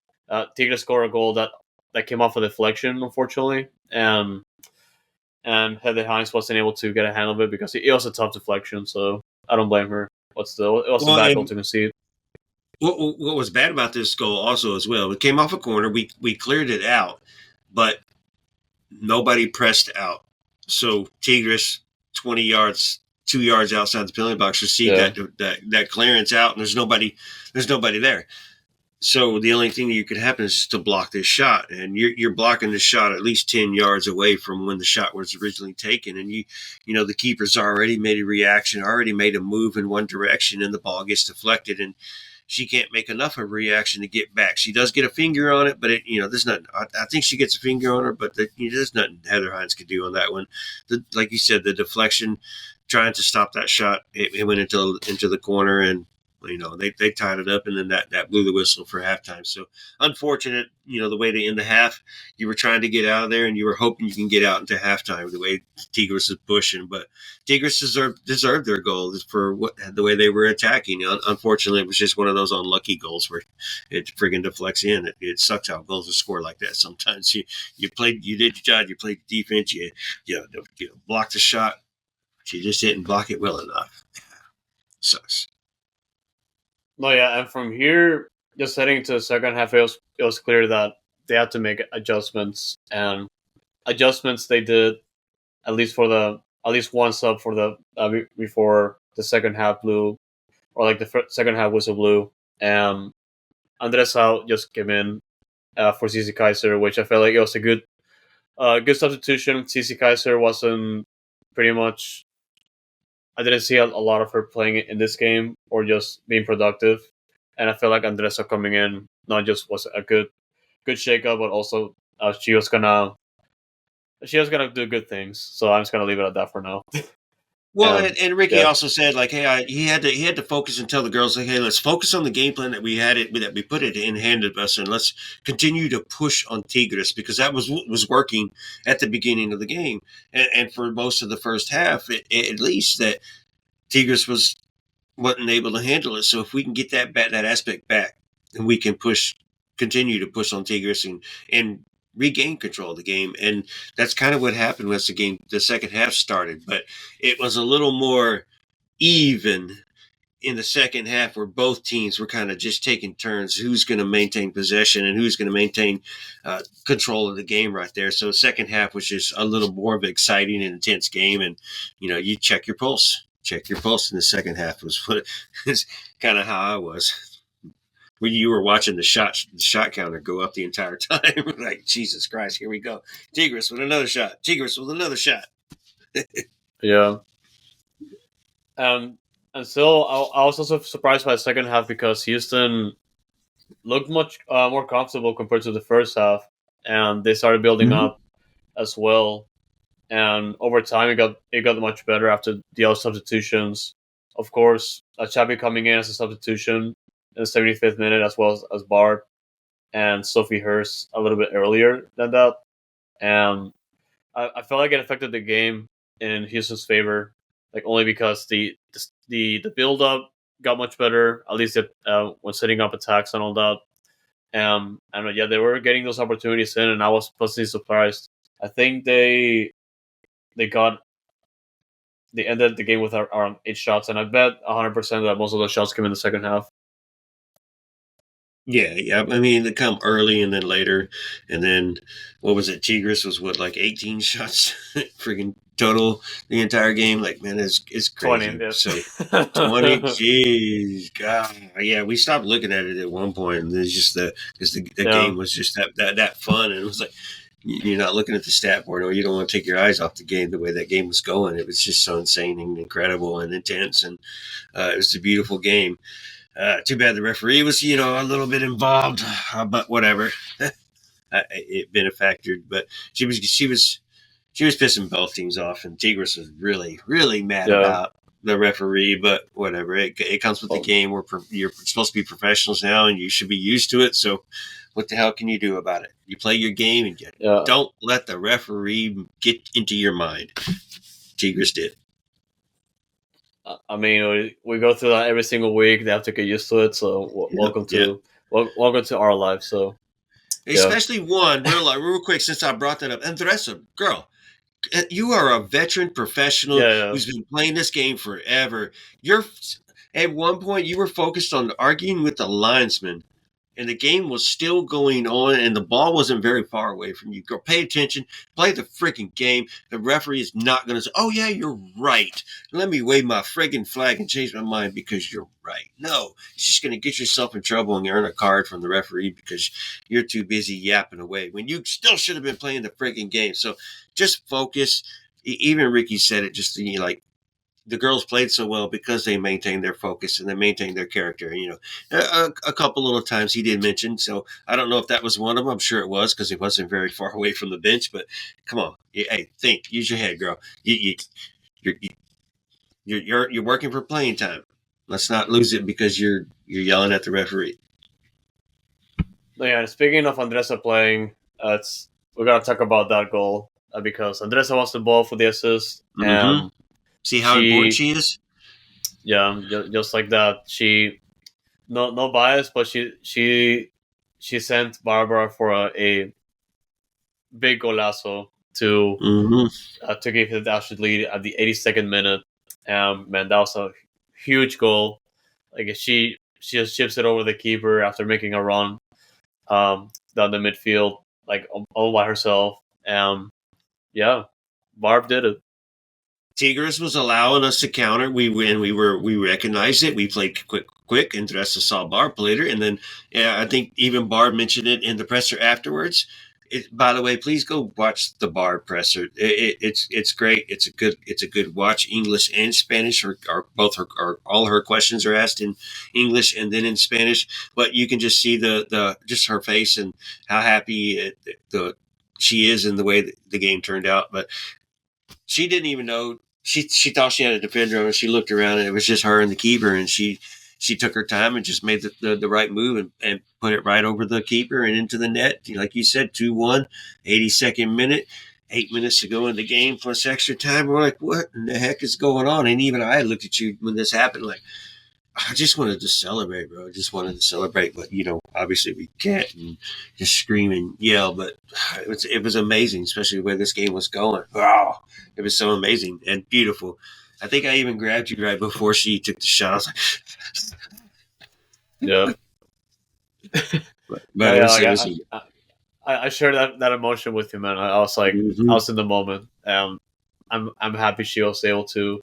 Tigres scored a goal that came off a deflection, unfortunately, and Heather Hines wasn't able to get a hand of it because it was a tough deflection. So I don't blame her. But still, it was a bad goal to concede. What was bad about this goal also as well? It came off a corner. We cleared it out, but nobody pressed out. So Tigres 20 yards, 2 yards outside the penalty box, received that clearance out, and there's nobody there. So the only thing that you could happen is just to block this shot, and you're blocking the shot at least 10 yards away from when the shot was originally taken, and you know the keeper's already made a reaction, already made a move in one direction, and the ball gets deflected, and she can't make enough of a reaction to get back. She does get a finger on it, but there's nothing. I think she gets a finger on her, but there's nothing Heather Hines could do on that one. Like you said, the deflection, trying to stop that shot, it went into the corner, and they tied it up, and then that blew the whistle for halftime. So unfortunate, the way to end the half. You were trying to get out of there, and you were hoping you can get out into halftime the way Tigres is pushing. But Tigres deserved their goal for the way they were attacking. Unfortunately, it was just one of those unlucky goals where it friggin' deflects in. It sucks how goals are scored like that. Sometimes you did your job, you played defense, you blocked the shot, but you just didn't block it well enough. Sucks. No, yeah, and from here, just heading into the second half, it was clear that they had to make adjustments, and adjustments they did at least one sub for the before the second half blew, or like the second half whistle blew, and Andres just came in for CC Kaiser, which I felt like it was a good substitution. CC Kaiser wasn't pretty much. I didn't see a lot of her playing in this game or just being productive, and I felt like Andresa coming in not just was a good shakeup, but also she was gonna do good things. So I'm just gonna leave it at that for now. Well, and Ricky also said, like, hey, he had to focus and tell the girls, like, hey, let's focus on the game plan that we put it in hand of us, and let's continue to push on Tigres, because that was working at the beginning of the game, and for most of the first half, at least, that Tigres wasn't able to handle it. So if we can get that aspect back, then we can continue to push on Tigres and regain control of the game. And that's kind of what happened once the second half started. But it was a little more even in the second half, where both teams were kind of just taking turns who's going to maintain possession and who's going to maintain control of the game right there. So the second half was just a little more of an exciting and intense game. And, you check your pulse in the second half was kind of how I was. When you were watching the shot counter go up the entire time, like, Jesus Christ, here we go. Tigres with another shot. Yeah. And still, I was also surprised by the second half, because Houston looked much more comfortable compared to the first half, and they started building up as well. And over time, it got much better after the other substitutions. Of course, Chabi coming in as a substitution in the 75th minute, as well as Bart and Sophie Hurst a little bit earlier than that. And I felt like it affected the game in Houston's favor, like only because the build up got much better, at least when setting up attacks and all that. And they were getting those opportunities in, and I was pleasantly surprised. I think they ended the game with around 8 shots, and I bet 100% that most of those shots came in the second half. Yeah. I mean, they come early and then later, and then what was it? Tigres was like 18 shots. Friggin' total the entire game. Like, man, it's crazy. 20. Yeah. So 20, jeez, God, yeah. We stopped looking at it at one point, and it's just the game was just that fun, and it was like you're not looking at the stat board, or you don't want to take your eyes off the game. The way that game was going, it was just so insane and incredible and intense, and it was a beautiful game. Too bad the referee was, a little bit involved, but whatever. It benefactored, but she was pissing both teams off, and Tigres was really, really mad about the referee. But whatever, it comes with the game. You're supposed to be professionals now, and you should be used to it. So, what the hell can you do about it? You play your game, and don't let the referee get into your mind. Tigres did. I mean, we go through that every single week. They have to get used to it. So welcome to our life. So especially one real quick, since I brought that up, Andres, girl, you are a veteran professional who's been playing this game forever. At one point you were focused on arguing with the linesman, and the game was still going on, and the ball wasn't very far away from you. Girl, pay attention. Play the freaking game. The referee is not going to say, oh, yeah, you're right. Let me wave my friggin' flag and change my mind because you're right. No, it's just going to get yourself in trouble and earn a card from the referee because you're too busy yapping away when you still should have been playing the freaking game. So just focus. Even Ricky said it, just like, the girls played so well because they maintained their focus and they maintained their character. A couple little times he did mention, so I don't know if that was one of them. I'm sure it was because he wasn't very far away from the bench. But come on, hey, think, use your head, girl. You're working for playing time. Let's not lose it because you're yelling at the referee. Yeah, speaking of Andresa playing, we're gonna talk about that goal because Andresa wants the ball for the assist. Mm-hmm. See how important she is? Yeah, just like that. She no bias, but she sent Barbara for a big golazo to give the Dash lead at the 82nd minute. Man, that was a huge goal. Like she just chips it over the keeper after making a run down the midfield, like all by herself. Yeah, Barb did it. Tigres was allowing us to counter. We recognized it. We played quick, and Dressa saw Barb later. And then I think even Barb mentioned it in the presser afterwards. By the way, please go watch the Barb presser. It's great. It's a good watch. English and Spanish are both all her questions are asked in English and then in Spanish. But you can just see the just her face and how happy she is in the way that the game turned out. But she didn't even know. She thought she had a defender, and she looked around, and it was just her and the keeper, and she took her time and just made the right move and put it right over the keeper and into the net. Like you said, 2-1, 82nd minute, 8 minutes to go in the game plus extra time. We're like, what in the heck is going on? And even I looked at you when this happened, like, I just wanted to celebrate, bro. I just wanted to celebrate, but obviously we can't and just scream and yell. But it was amazing, especially where this game was going. Wow, it was so amazing and beautiful. I think I even grabbed you right before she took the shot. I was like, yeah. But I shared that emotion with you, man. I was like, I was in the moment. I'm happy she was able to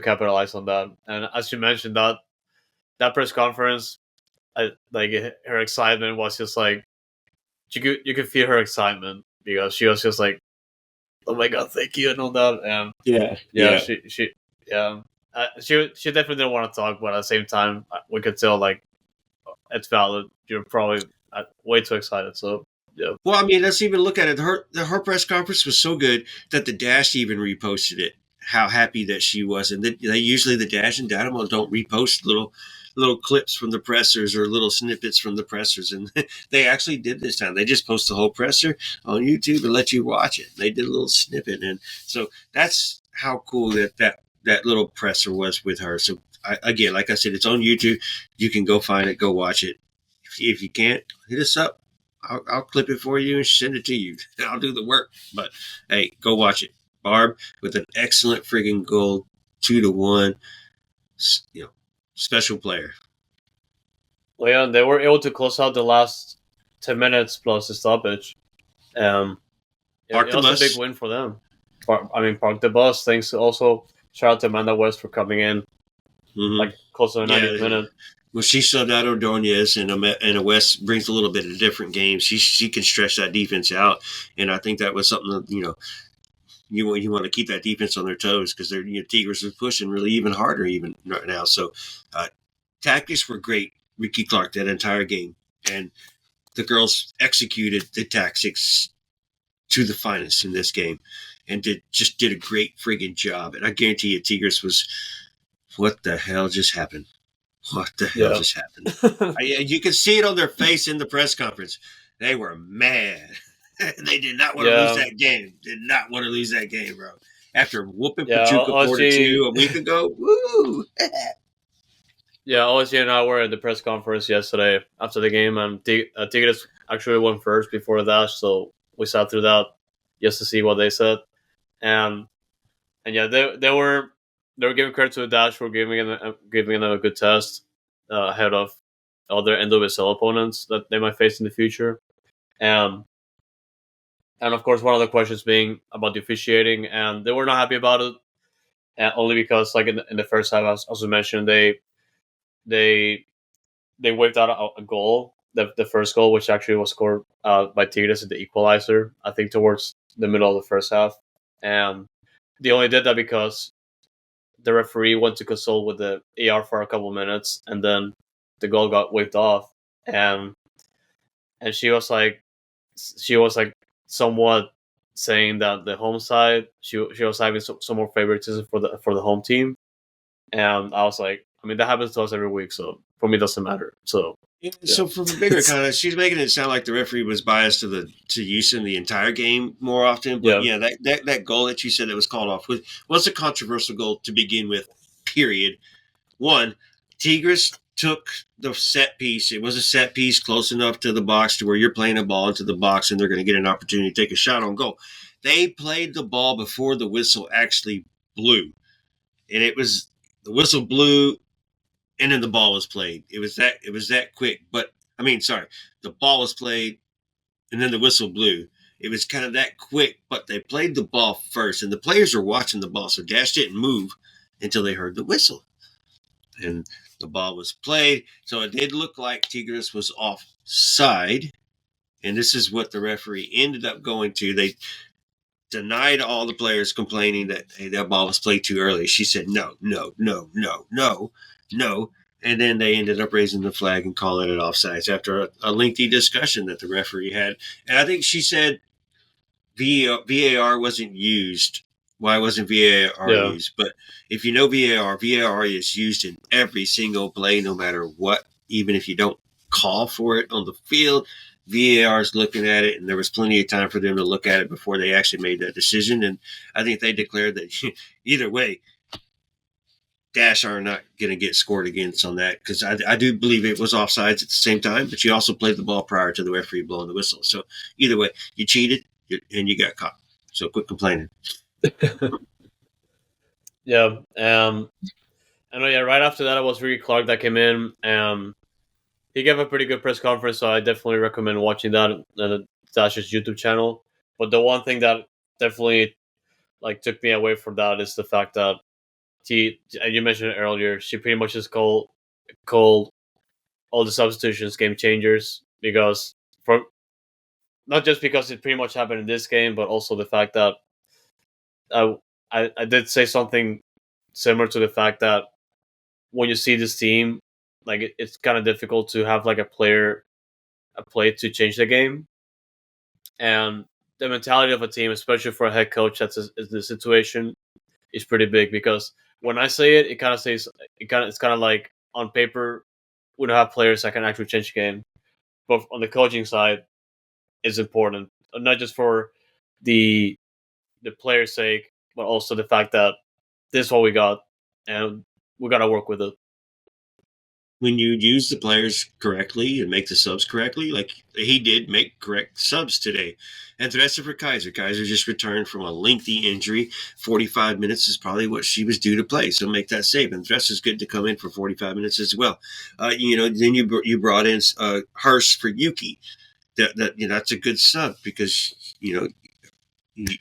capitalize on that. And as you mentioned, that press conference, like her excitement was just like you could feel her excitement because she was just like, "Oh my god, thank you," and all that. And she definitely didn't want to talk, but at the same time, we could tell like it's valid. You're probably way too excited. So yeah. Well, I mean, let's even look at it. Her press conference was so good that the Dash even reposted it. How happy that she was, and they usually the Dash and Dynamo don't repost little clips from the pressers or little snippets from the pressers, and they actually did this time. They just post the whole presser on YouTube and let you watch it. They did a little snippet, and so that's how cool that little presser was with her. So again, like I said, it's on YouTube. You can go find it, go watch it. If you can't, hit us up. I'll clip it for you and send it to you. I'll do the work. But hey, go watch it. Barb with an excellent friggin' goal, 2-1. Special player. Well, yeah, they were able to close out the last 10 minutes plus the stoppage. It was a big win for them. park the bus. Thanks also. Shout out to Amanda West for coming in like close to the 90th minute. Well, she subbed out Ordonez, and West brings a little bit of different games. She can stretch that defense out, and I think that was something that, you want to keep that defense on their toes because they're Tigres are pushing really even harder even right now. So tactics were great. Ricky Clark that entire game, and the girls executed the tactics to the finest in this game, and did a great friggin' job. And I guarantee you, Tigres was, what the hell just happened? What the hell just happened? You could see it on their face in the press conference. They were mad. They did not want to lose that game. Did not want to lose that game, bro. After whooping Pachuca 4-2 a week ago. Woo! Yeah, OSG and I were at the press conference yesterday after the game, and Tigres actually went first before that, so we sat through that just to see what they said. And yeah, they were giving credit to the Dash for giving them a good test ahead of other NWSL opponents that they might face in the future. And of course, one of the questions being about the officiating, and they were not happy about it, only because, like in the first half, as we mentioned, they waved out a goal, the first goal, which actually was scored by Tigres at the equalizer, I think towards the middle of the first half. And they only did that because the referee went to consult with the AR for a couple of minutes, and then the goal got waved off. And she was like somewhat saying that the home side, she was having some more favoritism for the home team. And I was like, I mean, that happens to us every week, so for me, it doesn't matter. So, So for the bigger context, she's making it sound like the referee was biased to Houston the entire game more often. But that goal that you said that was called off was a controversial goal to begin with. Period. One, Tigres took the set piece. It was a set piece close enough to the box to where you're playing a ball into the box and they're going to get an opportunity to take a shot on goal. They played the ball before the whistle actually blew, and the whistle blew, and then the ball was played. It was that quick. But the ball was played, and then the whistle blew. It was kind of that quick, but they played the ball first, and the players were watching the ball, so Dash didn't move until they heard the whistle, and the ball was played. So it did look like Tigres was offside, and this is what the referee ended up going to. They denied all the players complaining that, hey, that ball was played too early. She said, no. And then they ended up raising the flag and calling it offsides after a lengthy discussion that the referee had. And I think she said VAR wasn't used. Why wasn't VAR used? But if you know VAR is used in every single play, no matter what, even if you don't call for it on the field. VAR is looking at it, and there was plenty of time for them to look at it before they actually made that decision. And I think they declared that either way, Dash are not going to get scored against on that, because I do believe it was offsides at the same time, but you also played the ball prior to the referee blowing the whistle. So either way, you cheated and you got caught. So quit complaining. Yeah. I know. Yeah. Right after that, it was Ricky Clark that came in. He gave a pretty good press conference, so I definitely recommend watching that on Dash's YouTube channel. But the one thing that definitely took me away from that is the fact that you mentioned it earlier, she pretty much just called all the substitutions game changers, because not just because it pretty much happened in this game, but also the fact that I did say something similar to the fact that when you see this team, it's kind of difficult to have a play to change the game, and the mentality of a team, especially for a head coach that's in the situation, is pretty big. Because when I say it, it's kind of like on paper we don't have players that can actually change the game, but on the coaching side, it's important, not just for the player's sake, but also the fact that this is what we got, and we got to work with it. When you use the players correctly and make the subs correctly, like he did make correct subs today. And the rest of her Kaiser just returned from a lengthy injury. 45 minutes is probably what she was due to play, so make that save. And Dress is good to come in for 45 minutes as well. Then you brought in Hurst for Yuki. That's a good sub, because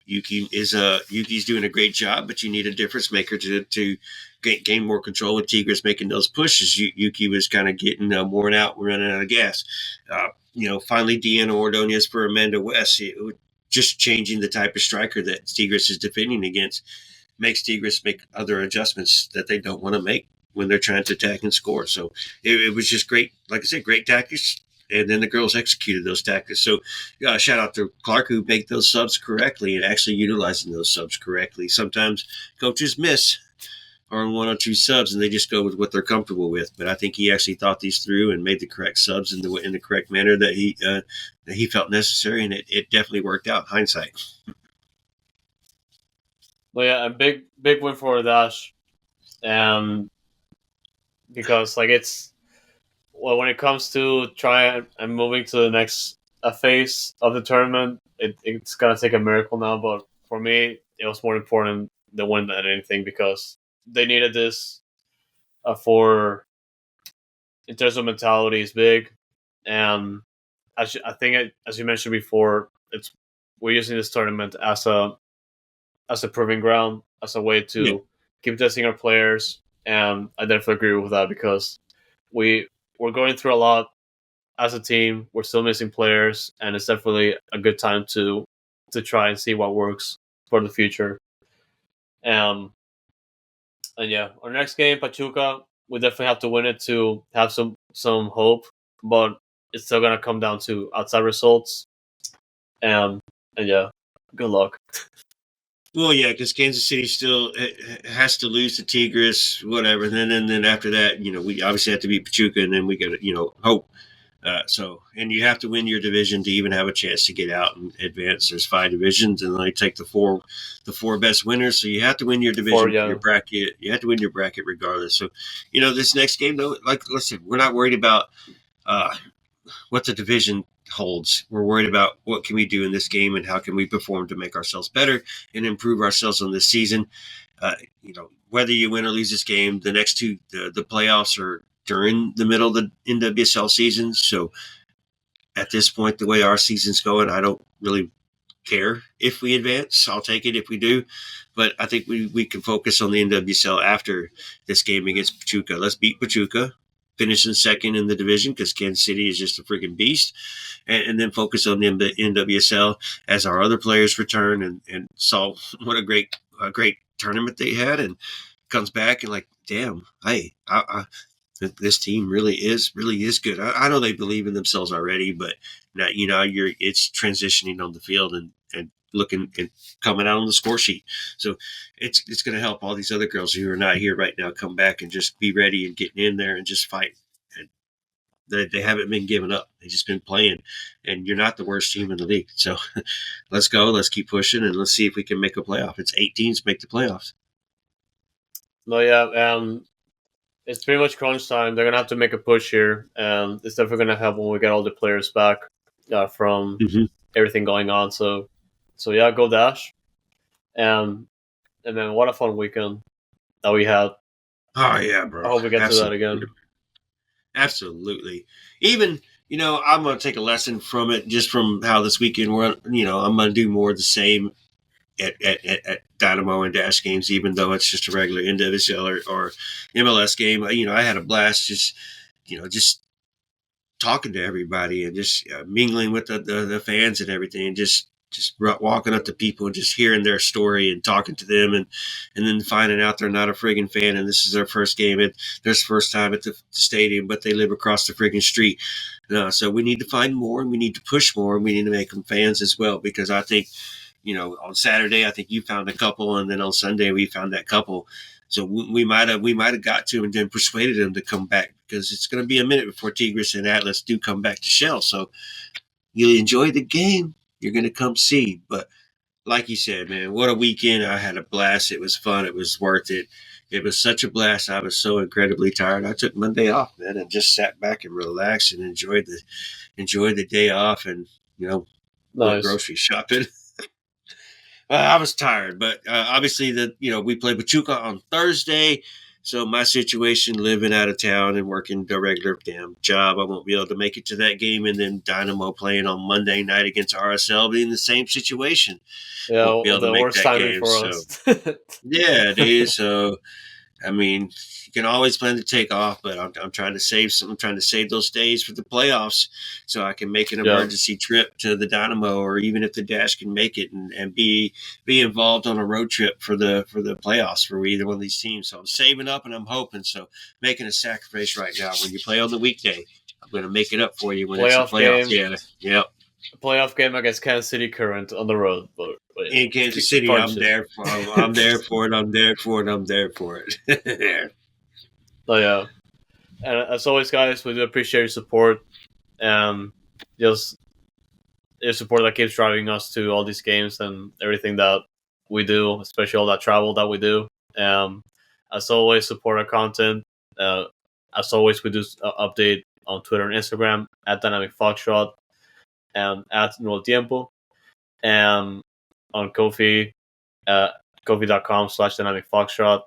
Yuki's doing a great job, but you need a difference maker to gain more control with Tigres making those pushes. Yuki was kind of getting worn out, running out of gas. Finally Deanna Ordonez for Amanda West. Just changing the type of striker that Tigres is defending against makes Tigres make other adjustments that they don't want to make when they're trying to attack and score. So it was just great. Like I said, great tactics. And then the girls executed those tactics. So shout out to Clark who made those subs correctly and actually utilizing those subs correctly. Sometimes coaches miss on one or two subs and they just go with what they're comfortable with. But I think he actually thought these through and made the correct subs in the correct manner that he felt necessary, and it definitely worked out. Hindsight. Well, yeah, a big win for Dash, because it's when it comes to trying and moving to the next phase of the tournament, it's gonna take a miracle now. But for me, it was more important the win than anything because they needed this for in terms of mentality is big, and I think as you mentioned before, we're using this tournament as a proving ground, as a way to keep testing our players, and I definitely agree with that because we're going through a lot as a team. We're still missing players, and it's definitely a good time to try and see what works for the future. And yeah, our next game, Pachuca, we definitely have to win it to have some hope, but it's still gonna come down to outside results. And yeah, good luck. Well, yeah, because Kansas City still has to lose to Tigres, whatever. And then after that, we obviously have to beat Pachuca, and then we got to, hope. And you have to win your division to even have a chance to get out and advance. There's 5 divisions, and they take the four best winners. So you have to win your division, your bracket. You have to win your bracket regardless. So, this next game, though, listen, we're not worried about what the division holds. We're worried about what can we do in this game and how can we perform to make ourselves better and improve ourselves on this season. Whether you win or lose this game, the next two, the playoffs are during the middle of the NWSL season. So at this point, the way our season's going, I don't really care if we advance. I'll take it if we do. But I think we can focus on the NWSL after this game against Pachuca. Let's beat Pachuca, finishing second in the division because Kansas City is just a freaking beast, and then focus on the NWSL as our other players return and saw what a great tournament they had, and comes back and like, damn, hey, this team really is good. I know they believe in themselves already, but now it's transitioning on the field and looking and coming out on the score sheet. So it's going to help all these other girls who are not here right now come back and just be ready and getting in there and just fight. And they haven't been giving up. They've just been playing, and you're not the worst team in the league. So let's go. Let's keep pushing, and let's see if we can make a playoff. It's 8 teams make the playoffs. No, yeah, it's pretty much crunch time. They're gonna have to make a push here, and it's definitely gonna help when we get all the players back from everything going on. So yeah, go Dash, and then what a fun weekend that we had. Oh yeah, bro. I hope we get to that again. Absolutely. Even I'm gonna take a lesson from it, just from how this weekend went. I'm gonna do more of the same at Dynamo and Dash games, even though it's just a regular NWSL or MLS game. I had a blast just talking to everybody and just mingling with the fans and everything, and just walking up to people and just hearing their story and talking to them, and then finding out they're not a friggin' fan and this is their first game, their first time at the stadium, but they live across the friggin' street. So we need to find more, and we need to push more, and we need to make them fans as well, because I think on Saturday, I think you found a couple, and then on Sunday we found that couple. So we might have got to and then persuaded them to come back, because it's going to be a minute before Tigres and Atlas do come back to Shell. So you enjoy the game, you're going to come see. But like you said, man, what a weekend! I had a blast. It was fun. It was worth it. It was such a blast. I was so incredibly tired. I took Monday off, man, and just sat back and relaxed and enjoyed the day off, and went grocery shopping. I was tired, but obviously we played Pachuca on Thursday, So my situation, living out of town and working the regular damn job, I won't be able to make it to that game. And then Dynamo playing on Monday night against RSL, be in the same situation. Yeah, Won't be able to the make worst that timing game. for So us. yeah, dude. So I mean, you can always plan to take off, but I'm trying to save some. I'm trying to save those days for the playoffs, so I can make an Yeah. emergency trip to the Dynamo, or even if the Dash can make it, and be involved on a road trip for the playoffs for either one of these teams. So I'm saving up and I'm hoping. So making a sacrifice right now. When you play on the weekday, I'm going to make it up for you when it's a Playoff playoff. game. Yeah, yep. Playoff game against Kansas City Current on the road, but In Kansas City, I'm there for. I'm there for it. I'm there for it. I'm there for it. So yeah, and as always, guys, we do appreciate your support and just your support that keeps driving us to all these games and everything that we do, especially all that travel that we do. As always, support our content. As always, we do update on Twitter and Instagram at Dynamic Foxtrot and at Noodle Tiempo, and on Kofi, kofi.com/Dynamic Foxtrot,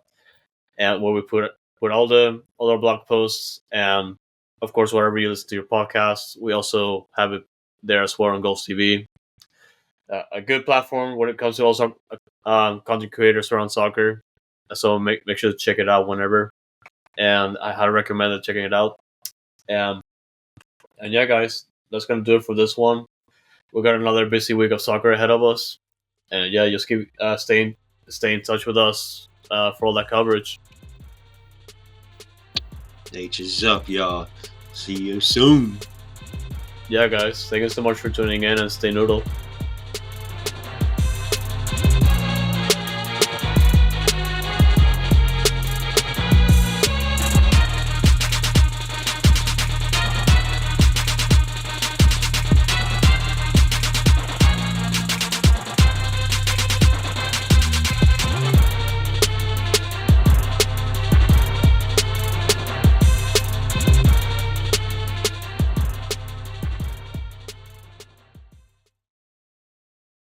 and where we put all our blog posts, and of course wherever you listen to your podcasts, we also have it there as well on Ghost TV. A good platform when it comes to also content creators around soccer. So make sure to check it out whenever, and I highly recommend checking it out. And yeah, guys, that's gonna do it for this one. We got another busy week of soccer ahead of us, and yeah, just keep stay in touch with us for all that coverage. H is up, y'all. See you soon. Yeah, guys, thank you so much for tuning in, and stay noodle.